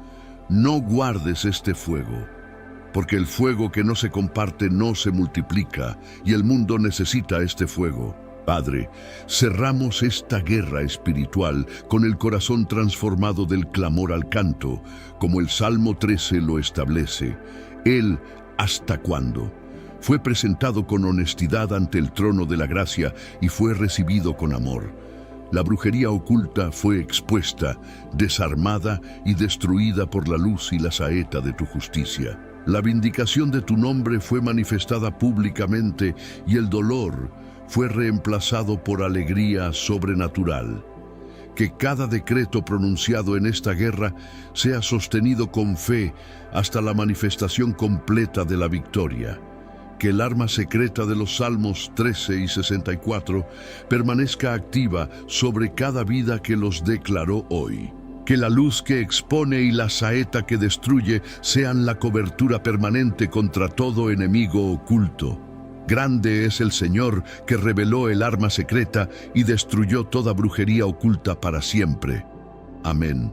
No guardes este fuego, porque el fuego que no se comparte no se multiplica, y el mundo necesita este fuego. Padre, cerramos esta guerra espiritual con el corazón transformado del clamor al canto, como el Salmo 13 lo establece. Él, ¿hasta cuándo?, fue presentado con honestidad ante el trono de la gracia y fue recibido con amor. La brujería oculta fue expuesta, desarmada y destruida por la luz y la saeta de tu justicia. La vindicación de tu nombre fue manifestada públicamente y el dolor fue reemplazado por alegría sobrenatural. Que cada decreto pronunciado en esta guerra sea sostenido con fe hasta la manifestación completa de la victoria. Que el arma secreta de los Salmos 13 y 64 permanezca activa sobre cada vida que los declaró hoy. Que la luz que expone y la saeta que destruye sean la cobertura permanente contra todo enemigo oculto. Grande es el Señor que reveló el arma secreta y destruyó toda brujería oculta para siempre. Amén.